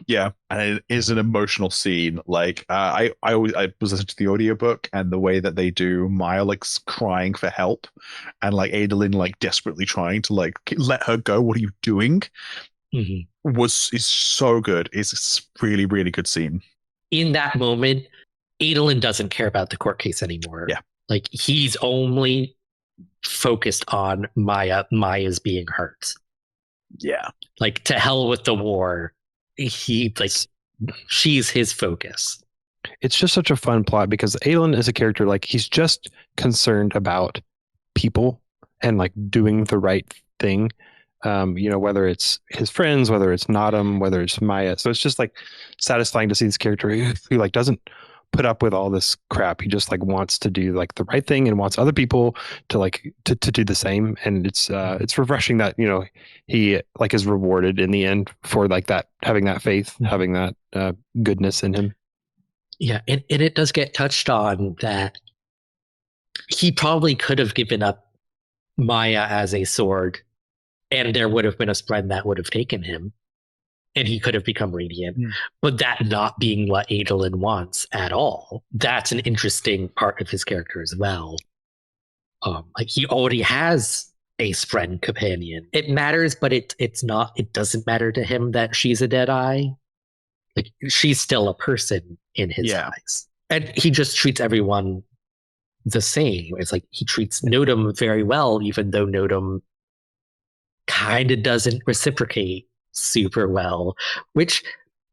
Yeah, and it is an emotional scene. Like I was listening to the audiobook, and the way that they do Maya like crying for help, and like Adolin like desperately trying to like let her go. What are you doing? Is so good. It's a really, really good scene. In that moment, Adolin doesn't care about the court case anymore. Yeah, like he's only focused on Maya's being hurt. Yeah, like to hell with the war. She's his focus. It's just such a fun plot because Aelin is a character like he's just concerned about people and like doing the right thing. Whether it's his friends, whether it's Nodum, whether it's Maya. So it's just like satisfying to see this character who like doesn't put up with all this crap. He just like wants to do like the right thing and wants other people to like to do the same. And it's refreshing that, he like is rewarded in the end for like that, having that faith, having that goodness in him. Yeah. And it does get touched on that he probably could have given up Maya as a sword, and there would have been a Spren that would have taken him. And he could have become Radiant, but that not being what Adolin wants at all. That's an interesting part of his character as well. Like he already has a Spren companion. It matters, but it's not. It doesn't matter to him that she's a Deadeye. Like she's still a person in his eyes, and he just treats everyone the same. It's like he treats Nodum very well, even though Nodum kind of doesn't reciprocate super well, which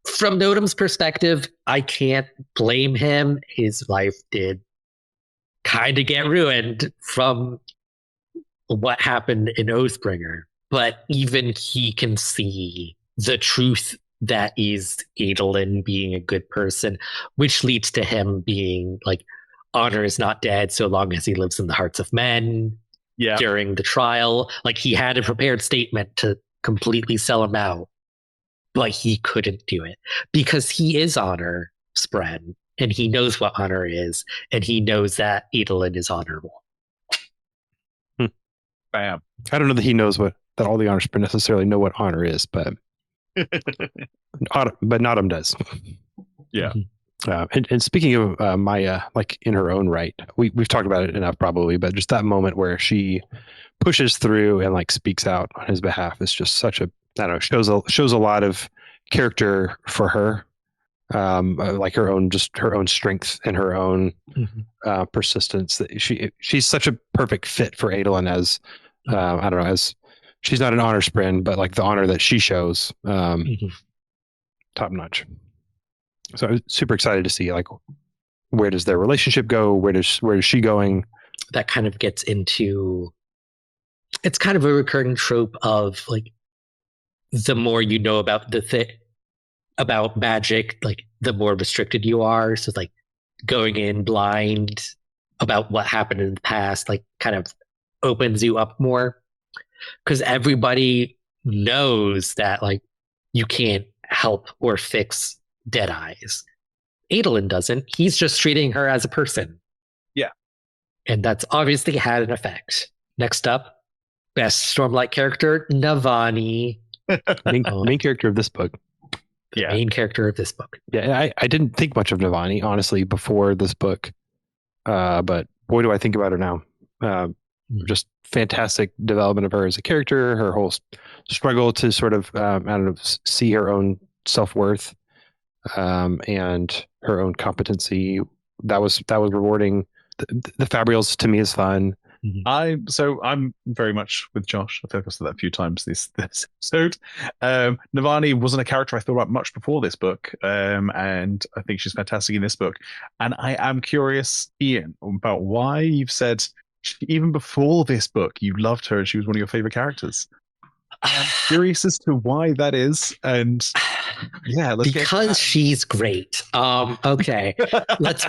from Nodum's perspective, I can't blame him. His life did kind of get ruined from what happened in Oathbringer, but even he can see the truth that is Adolin being a good person, which leads to him being like, Honor is not dead so long as he lives in the hearts of men. Yeah. During the trial, like he had a prepared statement to completely sell him out, but he couldn't do it because he is Honor Spren, and he knows what honor is, and he knows that Adolin is honorable. Bam. I don't know that he knows that all the Honor Spren necessarily know what honor is, but Nodum does. Yeah. And speaking of Maya, like in her own right, we've talked about it enough probably, but just that moment where she pushes through and like speaks out on his behalf is just such a, I don't know, shows a lot of character for her, like her own strength and her own persistence. That she's such a perfect fit for Adolin as I don't know, as she's not an honor Spren, but like the honor that she shows, top notch. So I was super excited to see like where does their relationship go? Where is she going? That kind of gets into, it's kind of a recurring trope of like the more you know about about magic, like the more restricted you are. So like going in blind about what happened in the past, like kind of opens you up more because everybody knows that like you can't help or fix dead eyes. Adolin doesn't. He's just treating her as a person. Yeah. And that's obviously had an effect. Next up, best Stormlight character, Navani. Main character of this book. The main character of this book. Yeah, I didn't think much of Navani, honestly, before this book. But boy, do I think about her now. Just fantastic development of her as a character, her whole struggle to sort of, I don't know, see her own self-worth and her own competency. That was rewarding. The Fabrials to me is fun. I'm very much with Josh. I feel like I've said that a few times this episode. Navani wasn't a character I thought about much before this book, and I think she's fantastic in this book. And I am curious, Ian, about why you've said even before this book you loved her and she was one of your favorite characters. I'm curious as to why that is, and yeah, because she's great. Okay, let's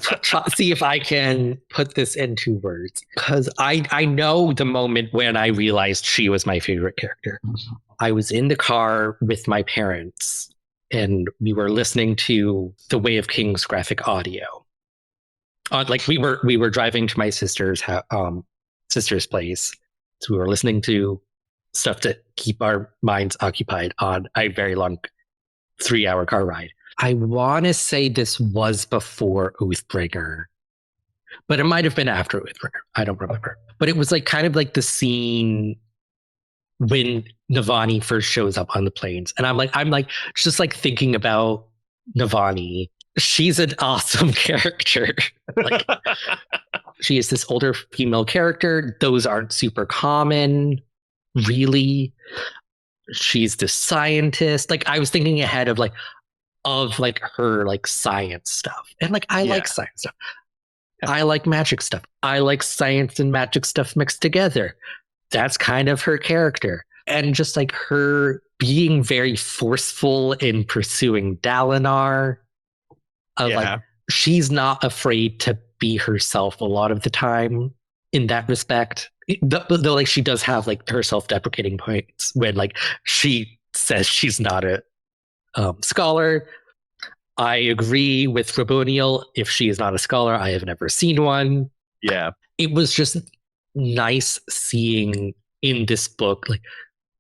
see if I can put this into words. Because I know the moment when I realized she was my favorite character. I was in the car with my parents, and we were listening to the Way of Kings graphic audio. Like we were driving to my sister's place, so we were listening to stuff to keep our minds occupied on a very long 3-hour car ride. I want to say this was before Oathbringer, but it might have been after Oathbringer. I don't remember. But it was like kind of like the scene when Navani first shows up on the plains. And I'm like just like thinking about Navani. She's an awesome character. Like she is this older female character. Those aren't super common. Really, she's the scientist. Like I was thinking ahead of her like science stuff, and like I like science stuff. I like magic stuff. I like science and magic stuff mixed together. That's kind of her character, and just like her being very forceful in pursuing Dalinar. Like she's not afraid to be herself a lot of the time in that respect. Though like she does have like her self-deprecating points when like she says she's not a scholar. I agree with Raboniel. If she is not a scholar, I have never seen one. Yeah. It was just nice seeing in this book like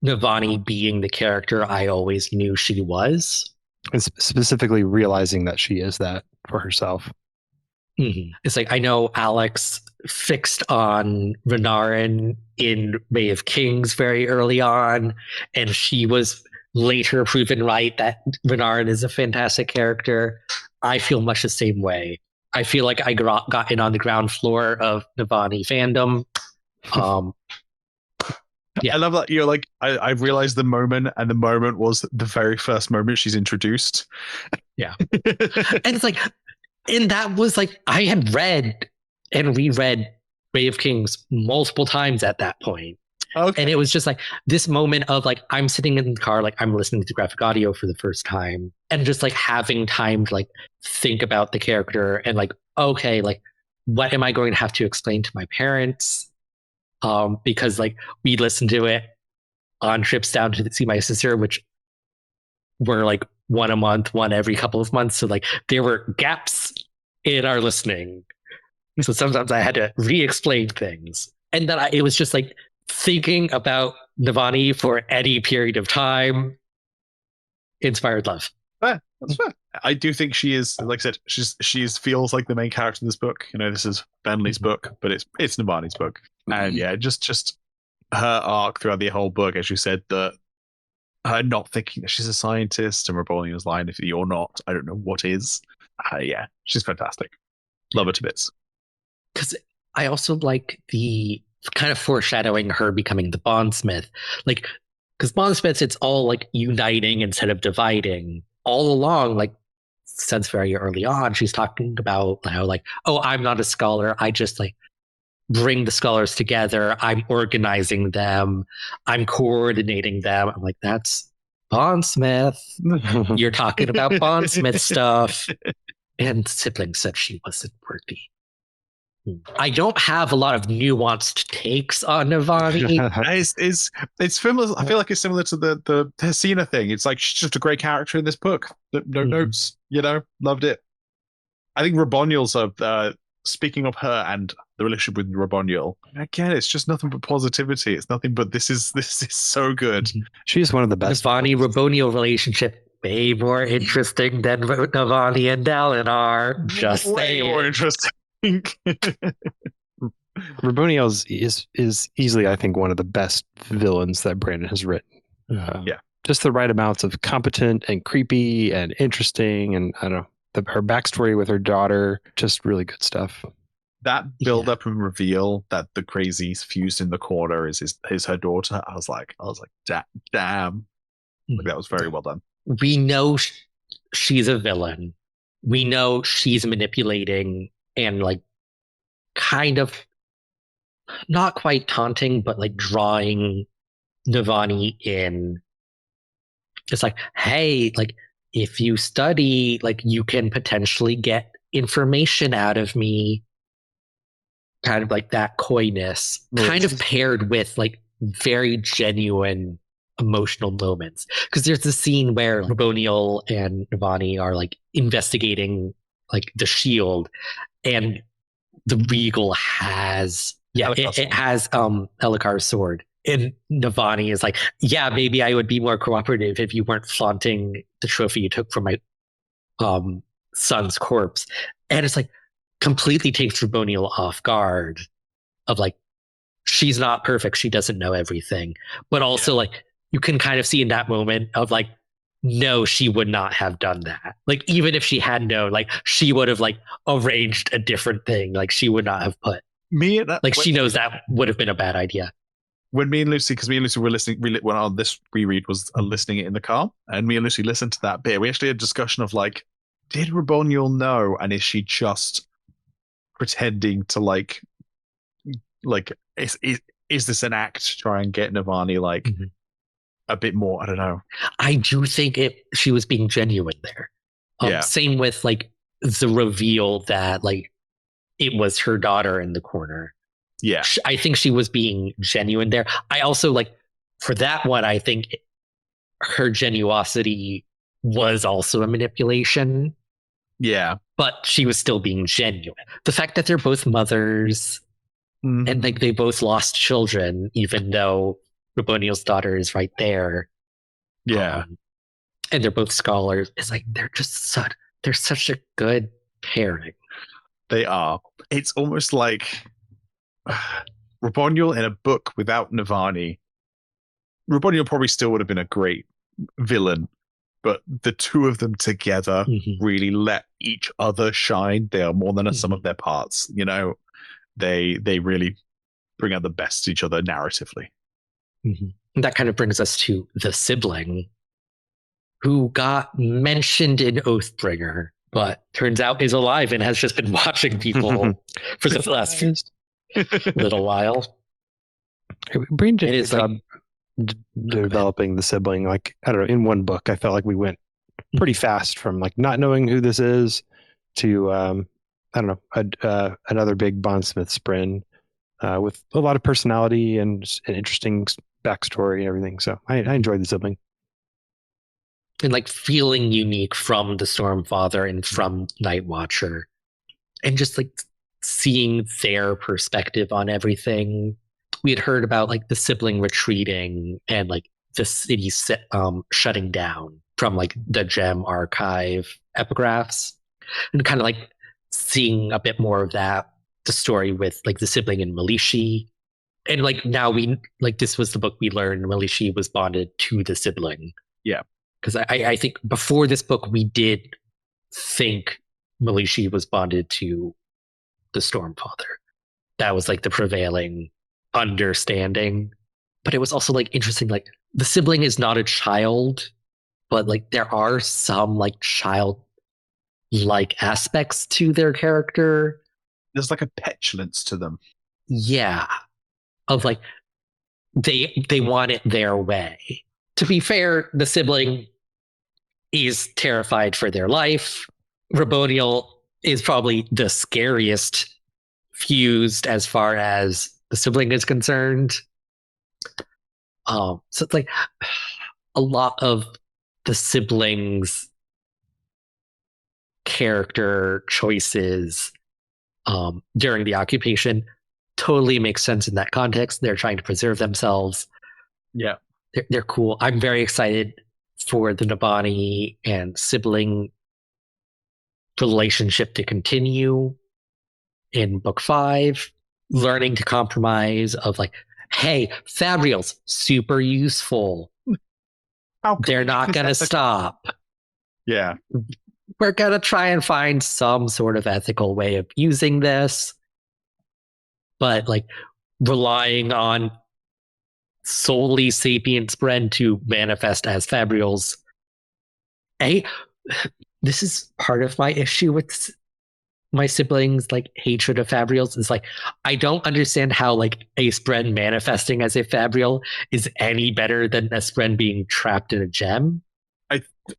Navani being the character I always knew she was. And specifically realizing that she is that for herself. Mm-hmm. It's like I know Alex fixed on Renarin in Way of Kings very early on, and she was later proven right that Renarin is a fantastic character. I feel much the same way. I feel like I got in on the ground floor of Navani fandom. Yeah. I love that you're like, I've realized the moment, and the moment was the very first moment she's introduced. Yeah. And it's like, and that was like, I had read and reread Way of Kings multiple times at that point. Okay. And it was just like this moment of like, I'm sitting in the car, like I'm listening to graphic audio for the first time and just like having time to like think about the character and like, okay, like what am I going to have to explain to my parents? Because like we listened to it on trips down to see my sister, which were like one a month, one every couple of months. So like there were gaps in our listening. So sometimes I had to re-explain things. And then it was just like thinking about Navani for any period of time inspired love. Yeah, that's fair. I do think she is, like I said, she feels like the main character in this book. You know, this is Bentley's book, but it's Navani's book. And yeah, just her arc throughout the whole book, as you said, that her not thinking that she's a scientist and Raboniel's line, if you're not, I don't know what is. Yeah, she's fantastic. Love her to bits. Because I also like the kind of foreshadowing her becoming the bondsmith. Like, because bondsmiths, it's all like uniting instead of dividing. All along, like, since very early on, she's talking about how, like, oh, I'm not a scholar. I just, like, bring the scholars together. I'm organizing them. I'm coordinating them. I'm like, that's Bondsmith. You're talking about Bondsmith stuff. And the sibling said she wasn't worthy. I don't have a lot of nuanced takes on Navani. It's similar. I feel like it's similar to the Hesina thing. It's like she's just a great character in this book. No notes, loved it. I think Raboniel's speaking of her and the relationship with Raboniel. Again, it's just nothing but positivity. It's nothing but this is so good. She's one of the best. Navani Raboniel relationship way more interesting than Navani and Dalinar. Just way more interesting. Raboniel is easily, I think, one of the best villains that Brandon has written. Just the right amounts of competent and creepy and interesting, and I don't know, her backstory with her daughter, just really good stuff. That build up and reveal that the crazy fused in the corner is her daughter. I was like, damn, like, that was very well done. We know she's a villain. We know she's manipulating and like kind of not quite taunting, but like drawing Navani in. It's like, hey, like if you study, like you can potentially get information out of me. Kind of like that coyness, kind of paired with like very genuine emotional moments. Because there's this scene where Raboniel and Navani are like investigating like the shield, and the Regal has it has Elikar's sword. And Navani is like, yeah, maybe I would be more cooperative if you weren't flaunting the trophy you took from my son's corpse. And it's like completely takes Raboniel off guard of like, she's not perfect. She doesn't know everything. But also like, you can kind of see in that moment of like, no, she would not have done that. Like, even if she had known, like she would have like arranged a different thing. Like she would not have put she knows that would have been a bad idea. When me and Lucy, because me and Lucy were listening, when on this reread was listening it in the car, and me and Lucy listened to that bit, we actually had a discussion of like, did Raboniel know, and is she just pretending to like is this an act to try and get Navani like a bit more? I don't know. I do think she was being genuine there. Same with like the reveal that like it was her daughter in the corner. Yeah, I think she was being genuine there. I also like for that one, I think her genuosity was also a manipulation. Yeah, but she was still being genuine. The fact that they're both mothers and like they both lost children, even though Raboniel's daughter is right there. Yeah, and they're both scholars. It's like they're such a good pairing. They are. It's almost like Raboniel in a book without Navani. Raboniel probably still would have been a great villain, but the two of them together really let each other shine. They are more than a sum of their parts. They really bring out the best of each other narratively. That kind of brings us to the sibling who got mentioned in Oathbringer, but turns out is alive and has just been watching people for the last little while. Brain did a job developing the sibling. Like, I don't know, in one book, I felt like we went pretty fast from like not knowing who this is to, I don't know, another big Bondsmith sprint with a lot of personality and an interesting backstory and everything. So I enjoyed the sibling. And like feeling unique from the Stormfather and from Night Watcher, and just like seeing their perspective on everything. We had heard about like the sibling retreating and like the city shutting down from like the Gem Archive epigraphs, and kind of like seeing a bit more of that, the story with like the sibling and Malishi. And like now this was the book we learned Malishi was bonded to the sibling. Yeah. Because I think before this book, we did think Malishi was bonded to the Stormfather. That was like the prevailing understanding. But it was also like interesting, like the sibling is not a child, but like there are some like child-like aspects to their character. There's like a petulance to them. Yeah. Of like, they want it their way. to be fair, the sibling is terrified for their life. Raboniel is probably the scariest fused as far as the sibling is concerned. So it's like a lot of the siblings' character choices during the occupation totally makes sense in that context. They're trying to preserve themselves. Yeah. They're cool. I'm very excited for the Nabani and sibling relationship to continue in book 5, learning to compromise of like, hey, Fabrials, super useful. They're not going to stop. Yeah. We're going to try and find some sort of ethical way of using this. But like relying on solely sapient Spren to manifest as Fabrials. This is part of my issue with my siblings' like hatred of Fabrials. Is like, I don't understand how like a Spren manifesting as a Fabrial is any better than a Spren being trapped in a gem.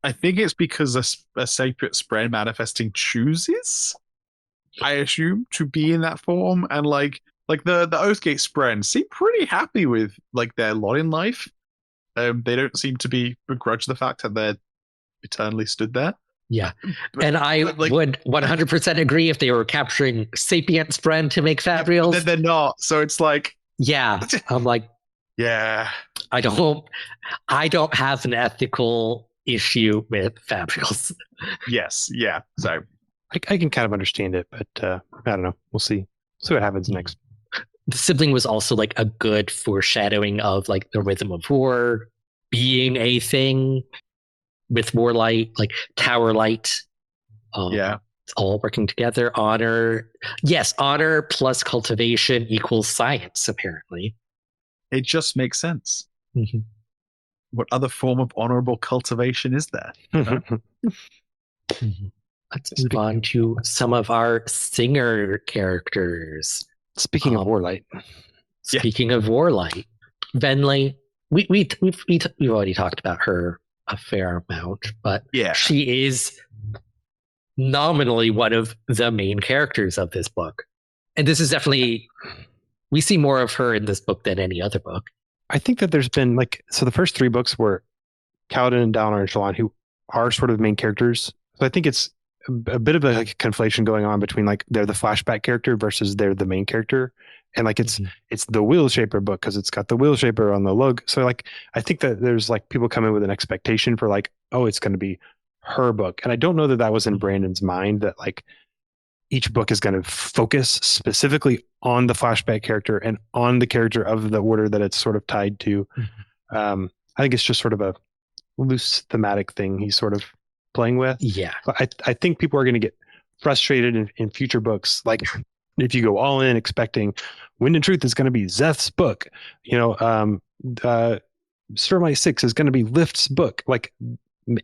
I think it's because a sapient Spren manifesting chooses, I assume, to be in that form, and like the Oathgate Spren seem pretty happy with like their lot in life. They don't seem to be begrudge the fact that they're eternally stood there. Yeah, and I would 100% agree if they were capturing sapient Spren to make Fabrials. Then they're not, so it's like, yeah, I'm like, yeah, I don't have an ethical issue with Fabrials. Yes, yeah. So I can kind of understand it, but I don't know. We'll see what happens next. The sibling was also like a good foreshadowing of like the rhythm of war being a thing with Warlight, like Tower Light. Yeah, it's all working together. Honor plus cultivation equals science. Apparently, it just makes sense. Mm-hmm. What other form of honorable cultivation is there? Mm-hmm. Let's move on to some of our singer characters. Speaking of Warlight. Speaking of Warlight, Venley, we've already talked about her a fair amount, but she is nominally one of the main characters of this book. And this is definitely, we see more of her in this book than any other book. I think that there's been so the first 3 books were Kaladin and Dalinar and Shallan, who are sort of main characters. So I think it's a bit of a conflation going on between like they're the flashback character versus they're the main character. And like it's the Wheel Shaper book because it's got the Wheel Shaper on the logo. So like I think that there's like people come in with an expectation for like, oh, it's going to be her book. And I don't know that was in Brandon's mind, that like each book is going to focus specifically on the flashback character and on the character of the order that it's sort of tied to. I think it's just sort of a loose thematic thing he's sort of playing with. Yeah. I think people are going to get frustrated in future books. Like if you go all in expecting Wind and Truth is going to be Zeth's book, Stormlight 6 is going to be Lift's book. Like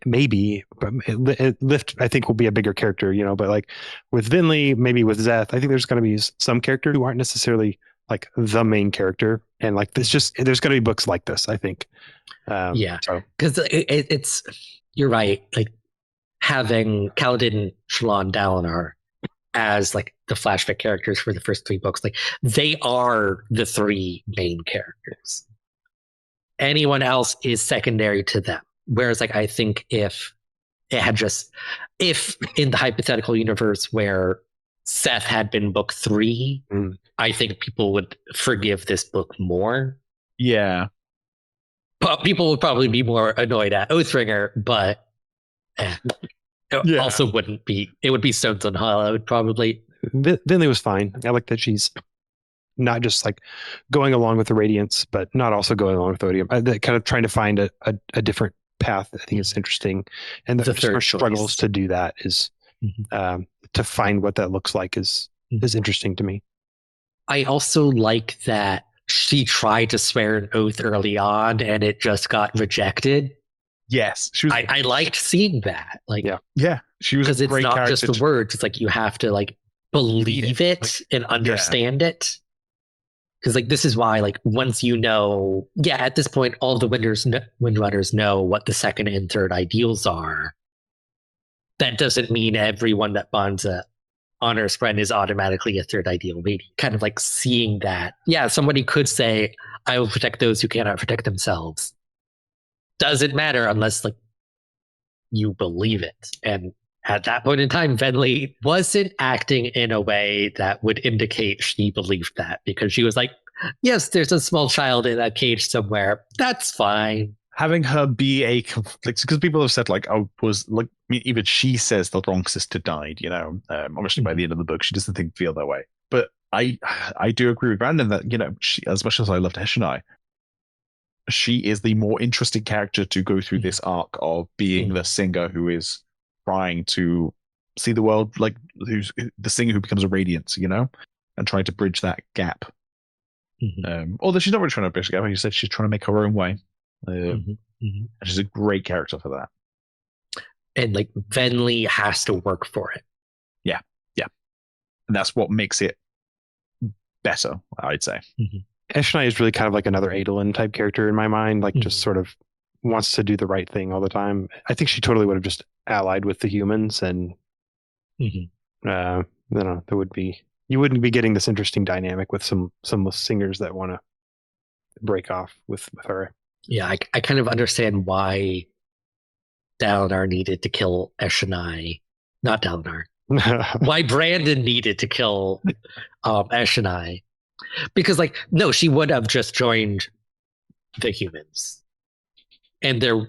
maybe, but Lift I think will be a bigger character, but like with Vinley, maybe with Zeth, I think there's going to be some characters who aren't necessarily like the main character. And like there's going to be books like this, I think. Because it's you're right. Like having Kaladin, Shallan, Dalinar as like the flashback characters for the first 3 books, like they are the 3 main characters. Anyone else is secondary to them. Whereas like I think if in the hypothetical universe where Seth had been book 3, I think people would forgive this book more. Yeah. But people would probably be more annoyed at Oathbringer, but also wouldn't be. It would be Stones Unhallowed probably. Vinley was fine. I like that she's not just like going along with the Radiance, but not also going along with Odium. Kind of trying to find a different path. I think it's interesting. And the her struggles to do that is to find what that looks like is interesting to me. I also like that she tried to swear an oath early on and it just got rejected. Yes, I liked seeing that. Like, yeah, she was, because it's not just the words. It's like you have to like believe it and understand it. because like this is why like once you know, yeah, at this point all of the windrunners know what the second and third ideals are. That doesn't mean everyone that bonds a honors friend is automatically a third ideal lady. Kind of like seeing that, yeah, somebody could say, "I will protect those who cannot protect themselves." Doesn't matter unless like you believe it. And at that point in time, Venli wasn't acting in a way that would indicate she believed that, because she was like, yes, there's a small child in a cage somewhere. That's fine. Having her be a conflict, because people have said like, oh, was like, I mean, even she says the wrong sister died, you know. Obviously by the end of the book, she doesn't feel that way. But I do agree with Brandon that, you know, she, as much as I loved Eshonai, she is the more interesting character to go through this arc of being the singer who is trying to see the world, like who's the singer who becomes a radiance, you know, and trying to bridge that gap. Although she's not really trying to bridge the gap, like you said, she's trying to make her own way. And she's a great character for that. And like Venli has to work for it. Yeah. And that's what makes it better, I'd say. Eshonai is really kind of like another Adolin type character in my mind, like just sort of wants to do the right thing all the time. I think she totally would have just allied with the humans, and you know, you wouldn't be getting this interesting dynamic with some singers that want to break off with her. Yeah, I kind of understand why Dalinar needed to kill Eshonai. Not Dalinar. Why Brandon needed to kill Eshonai. Because, like, no, she would have just joined the humans. And there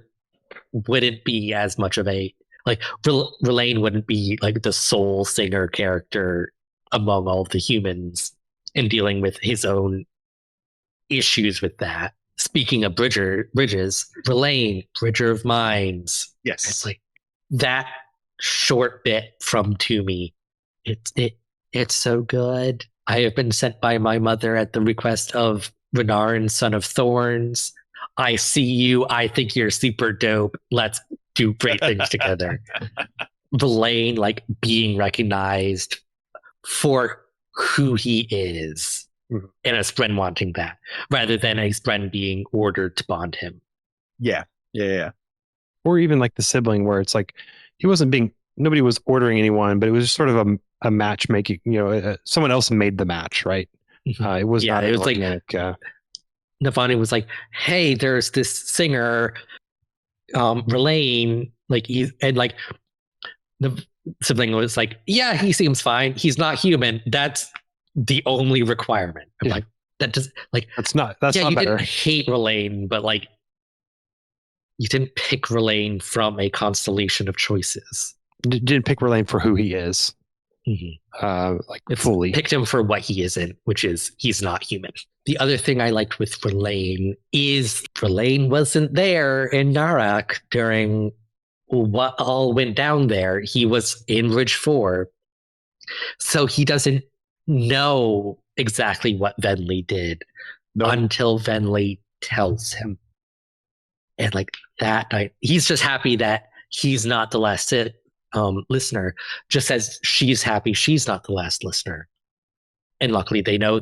wouldn't be as much of a, like, R'Laine wouldn't be, like, the sole singer character among all the humans and dealing with his own issues with that. Speaking of bridges, R'Laine, Bridger of Minds. Yes. It's like that short bit from Toomey. It's so good. I have been sent by my mother at the request of Renarin, son of Thorns. I see you. I think you're super dope. Let's do great things together. R'Laine, like, being recognized for who he is. And a Spren wanting that, rather than a Spren being ordered to bond him. Yeah. Or even like the sibling, where it's like nobody was ordering anyone, but it was just sort of a matchmaking. You know, someone else made the match, right? It was not. It was organic, Navani was like, "Hey, there's this singer, R'Laine, like the sibling was like, yeah, he seems fine. He's not human. That's the only requirement." I'm like, that does, like, that's not you better. didn't hate R'Laine, but like you didn't pick R'Laine from a constellation of choices. Didn't pick R'Laine for who he is. Fully picked him for what he isn't, which is he's not human. The other thing I liked with R'Laine is R'Laine wasn't there in Narak during what all went down there. He was in Ridge 4. So he doesn't know exactly what Venli did until Venli tells him. And like that, he's just happy that he's not the last listener, just as she's happy she's not the last listener. And luckily they know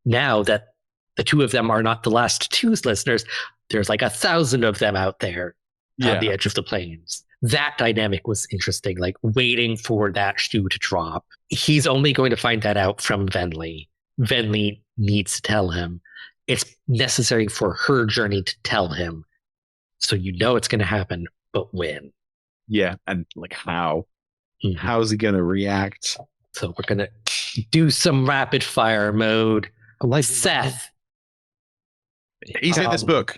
now that the two of them are not the last two listeners. There's like 1,000 of them out there on the edge of the plains. That dynamic was interesting, like waiting for that shoe to drop. He's only going to find that out from Venli. Venli needs to tell him. It's necessary for her journey to tell him. So you know it's going to happen, but when? Yeah, and like how? How's he going to react? So we're going to do some rapid fire mode. Like Seth. He's in this book.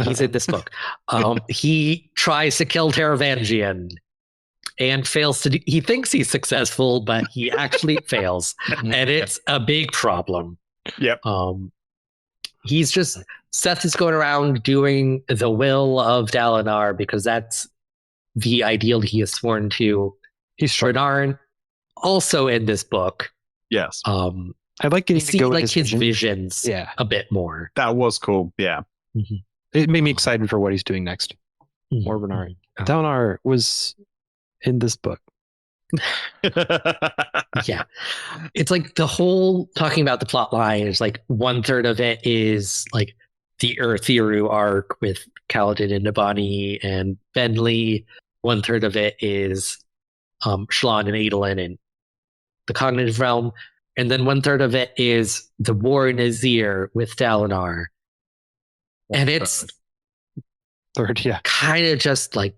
He's in this book. He tries to kill Taravangian and fails to he thinks he's successful, but he actually fails. And it's a big problem. Yep. Seth is going around doing the will of Dalinar because that's the ideal he has sworn to. He's Renarin, also in this book. Yes. I like getting to go like his visions a bit more. That was cool. Yeah. It made me excited for what he's doing next. More Renarin. Dalinar was in this book Yeah. It's like the whole talking about the plot line is like 1/3 of it is like the Earthiru arc with Kaladin and Nabani and Benley. 1/3 of it is Shallan and Adolin and the cognitive realm. And then 1/3 of it is the war in Azir with Dalinar. And it's Third, yeah. kind of just like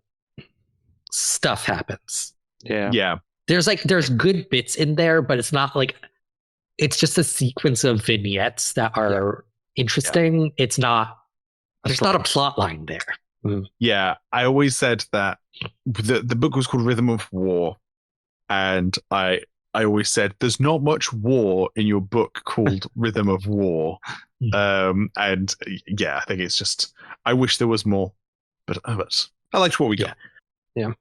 stuff happens. Yeah. There's good bits in there, but it's not like it's just a sequence of vignettes that are interesting. It's not there's not a plot line there. Yeah, I always said that the book was called Rhythm of War, and I always said there's not much war in your book called Rhythm of War. And yeah, I think it's just I wish there was more, but I liked what we got.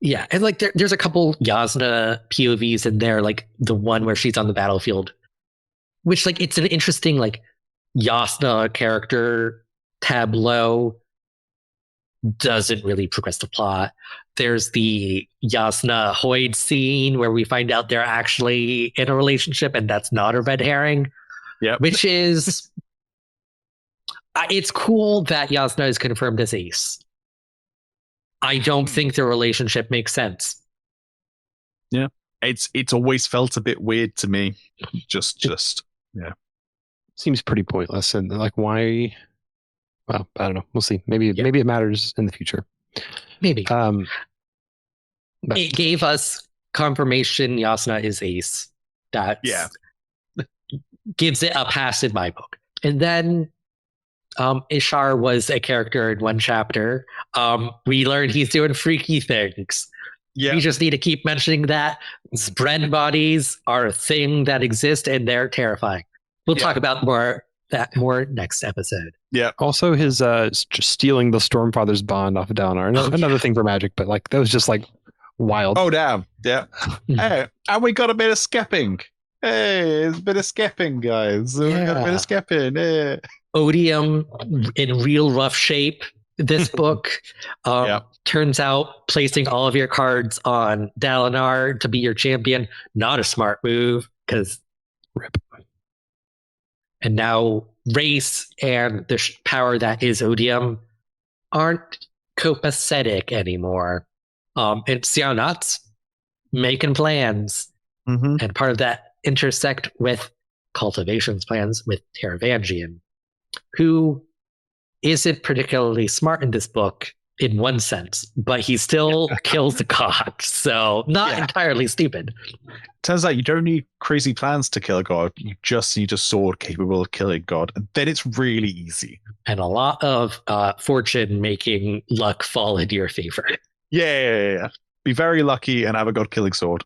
Yeah, and like there's a couple Yasna POVs in there, like the one where she's on the battlefield, which like it's an interesting like Yasna character tableau. Doesn't really progress the plot. There's the Yasna Hoyd scene where we find out they're actually in a relationship, and that's not a red herring. Yeah, which is it's cool that Yasna is confirmed as Ace. I don't think the relationship makes sense. Yeah, it's always felt a bit weird to me. Just yeah, seems pretty pointless. And like, why? Well, I don't know. We'll see. Maybe it matters in the future. Maybe. But it gave us confirmation Yasna is Ace. That gives it a pass in my book. And then Ishar was a character in one chapter. We learned he's doing freaky things. Yeah. We just need to keep mentioning that Spren bodies are a thing that exist, and they're terrifying. We'll talk about more next episode. Yeah. Also, his just stealing the Stormfather's bond off of Dalinar. Another thing for Magic, but like that was just like wild. Oh damn! Yeah. Hey, and we got a bit of skepping. Hey, it's a bit of skepping, guys. We got a bit of skepping. Hey. Odium in real rough shape. This book turns out placing all of your cards on Dalinar to be your champion, not a smart move, because rip. And now race and the power that is Odium aren't copacetic anymore. And Sionat's making plans. And part of that intersect with Cultivation's plans with Taravangian, who isn't particularly smart in this book in one sense, but he still kills the god, so not entirely stupid. Turns out you don't need crazy plans to kill a god. You just need a sword capable of killing god, and then it's really easy. And a lot of fortune making luck fall into your favor. Yeah. Be very lucky and have a god-killing sword.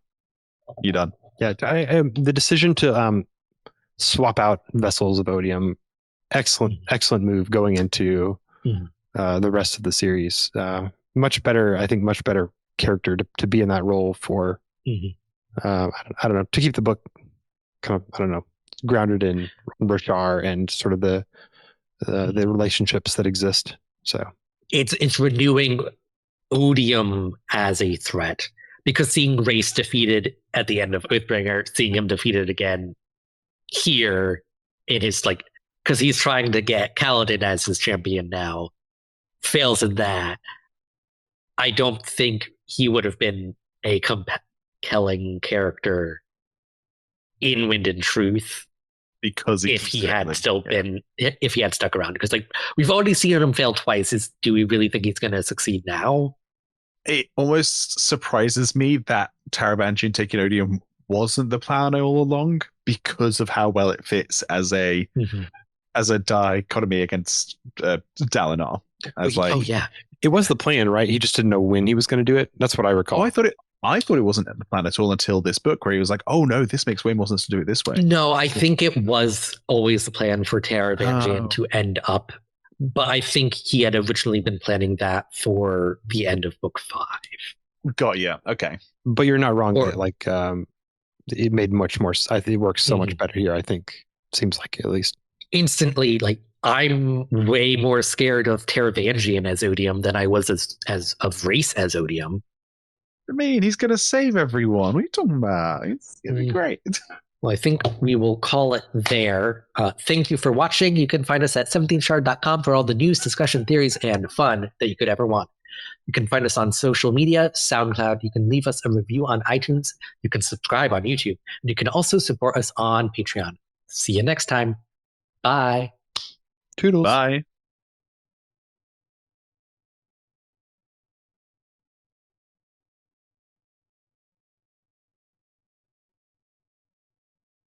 You're done. Yeah, the decision to swap out Vessels of Odium, excellent move going into the rest of the series. Much better character to be in that role for. I don't know, to keep the book kind of grounded in Roshar and sort of the relationships that exist. So it's renewing Odium as a threat, because seeing Race defeated at the end of Oathbringer, seeing him defeated again here in his like, because he's trying to get Kaladin as his champion now, fails in that. I don't think he would have been a compelling character in Wind and Truth because if he had stuck around. Because like we've already seen him fail twice. Do we really think he's going to succeed now? It almost surprises me that Taravangian taking Odium wasn't the plan all along, because of how well it fits as a dichotomy against Dalinar. It was the plan, right? He just didn't know when he was going to do it. That's what I recall. I thought it wasn't the plan at all until this book, where he was like, "Oh no, this makes way more sense to do it this way." No, I think it was always the plan for Taravangian to end up, but I think he had originally been planning that for the end of book 5. Got you. Okay, but you're not wrong. It made much more. I think it works so much better here. I think seems like at least instantly. Like I'm way more scared of Taravangian as Odium than I was as of Race as Odium. I mean, he's going to save everyone. What are you talking about? It's going to be great. Well, I think we will call it there. Thank you for watching. You can find us at 17shard.com for all the news, discussion, theories, and fun that you could ever want. You can find us on social media, SoundCloud. You can leave us a review on iTunes. You can subscribe on YouTube. And you can also support us on Patreon. See you next time. Bye. Toodles. Bye.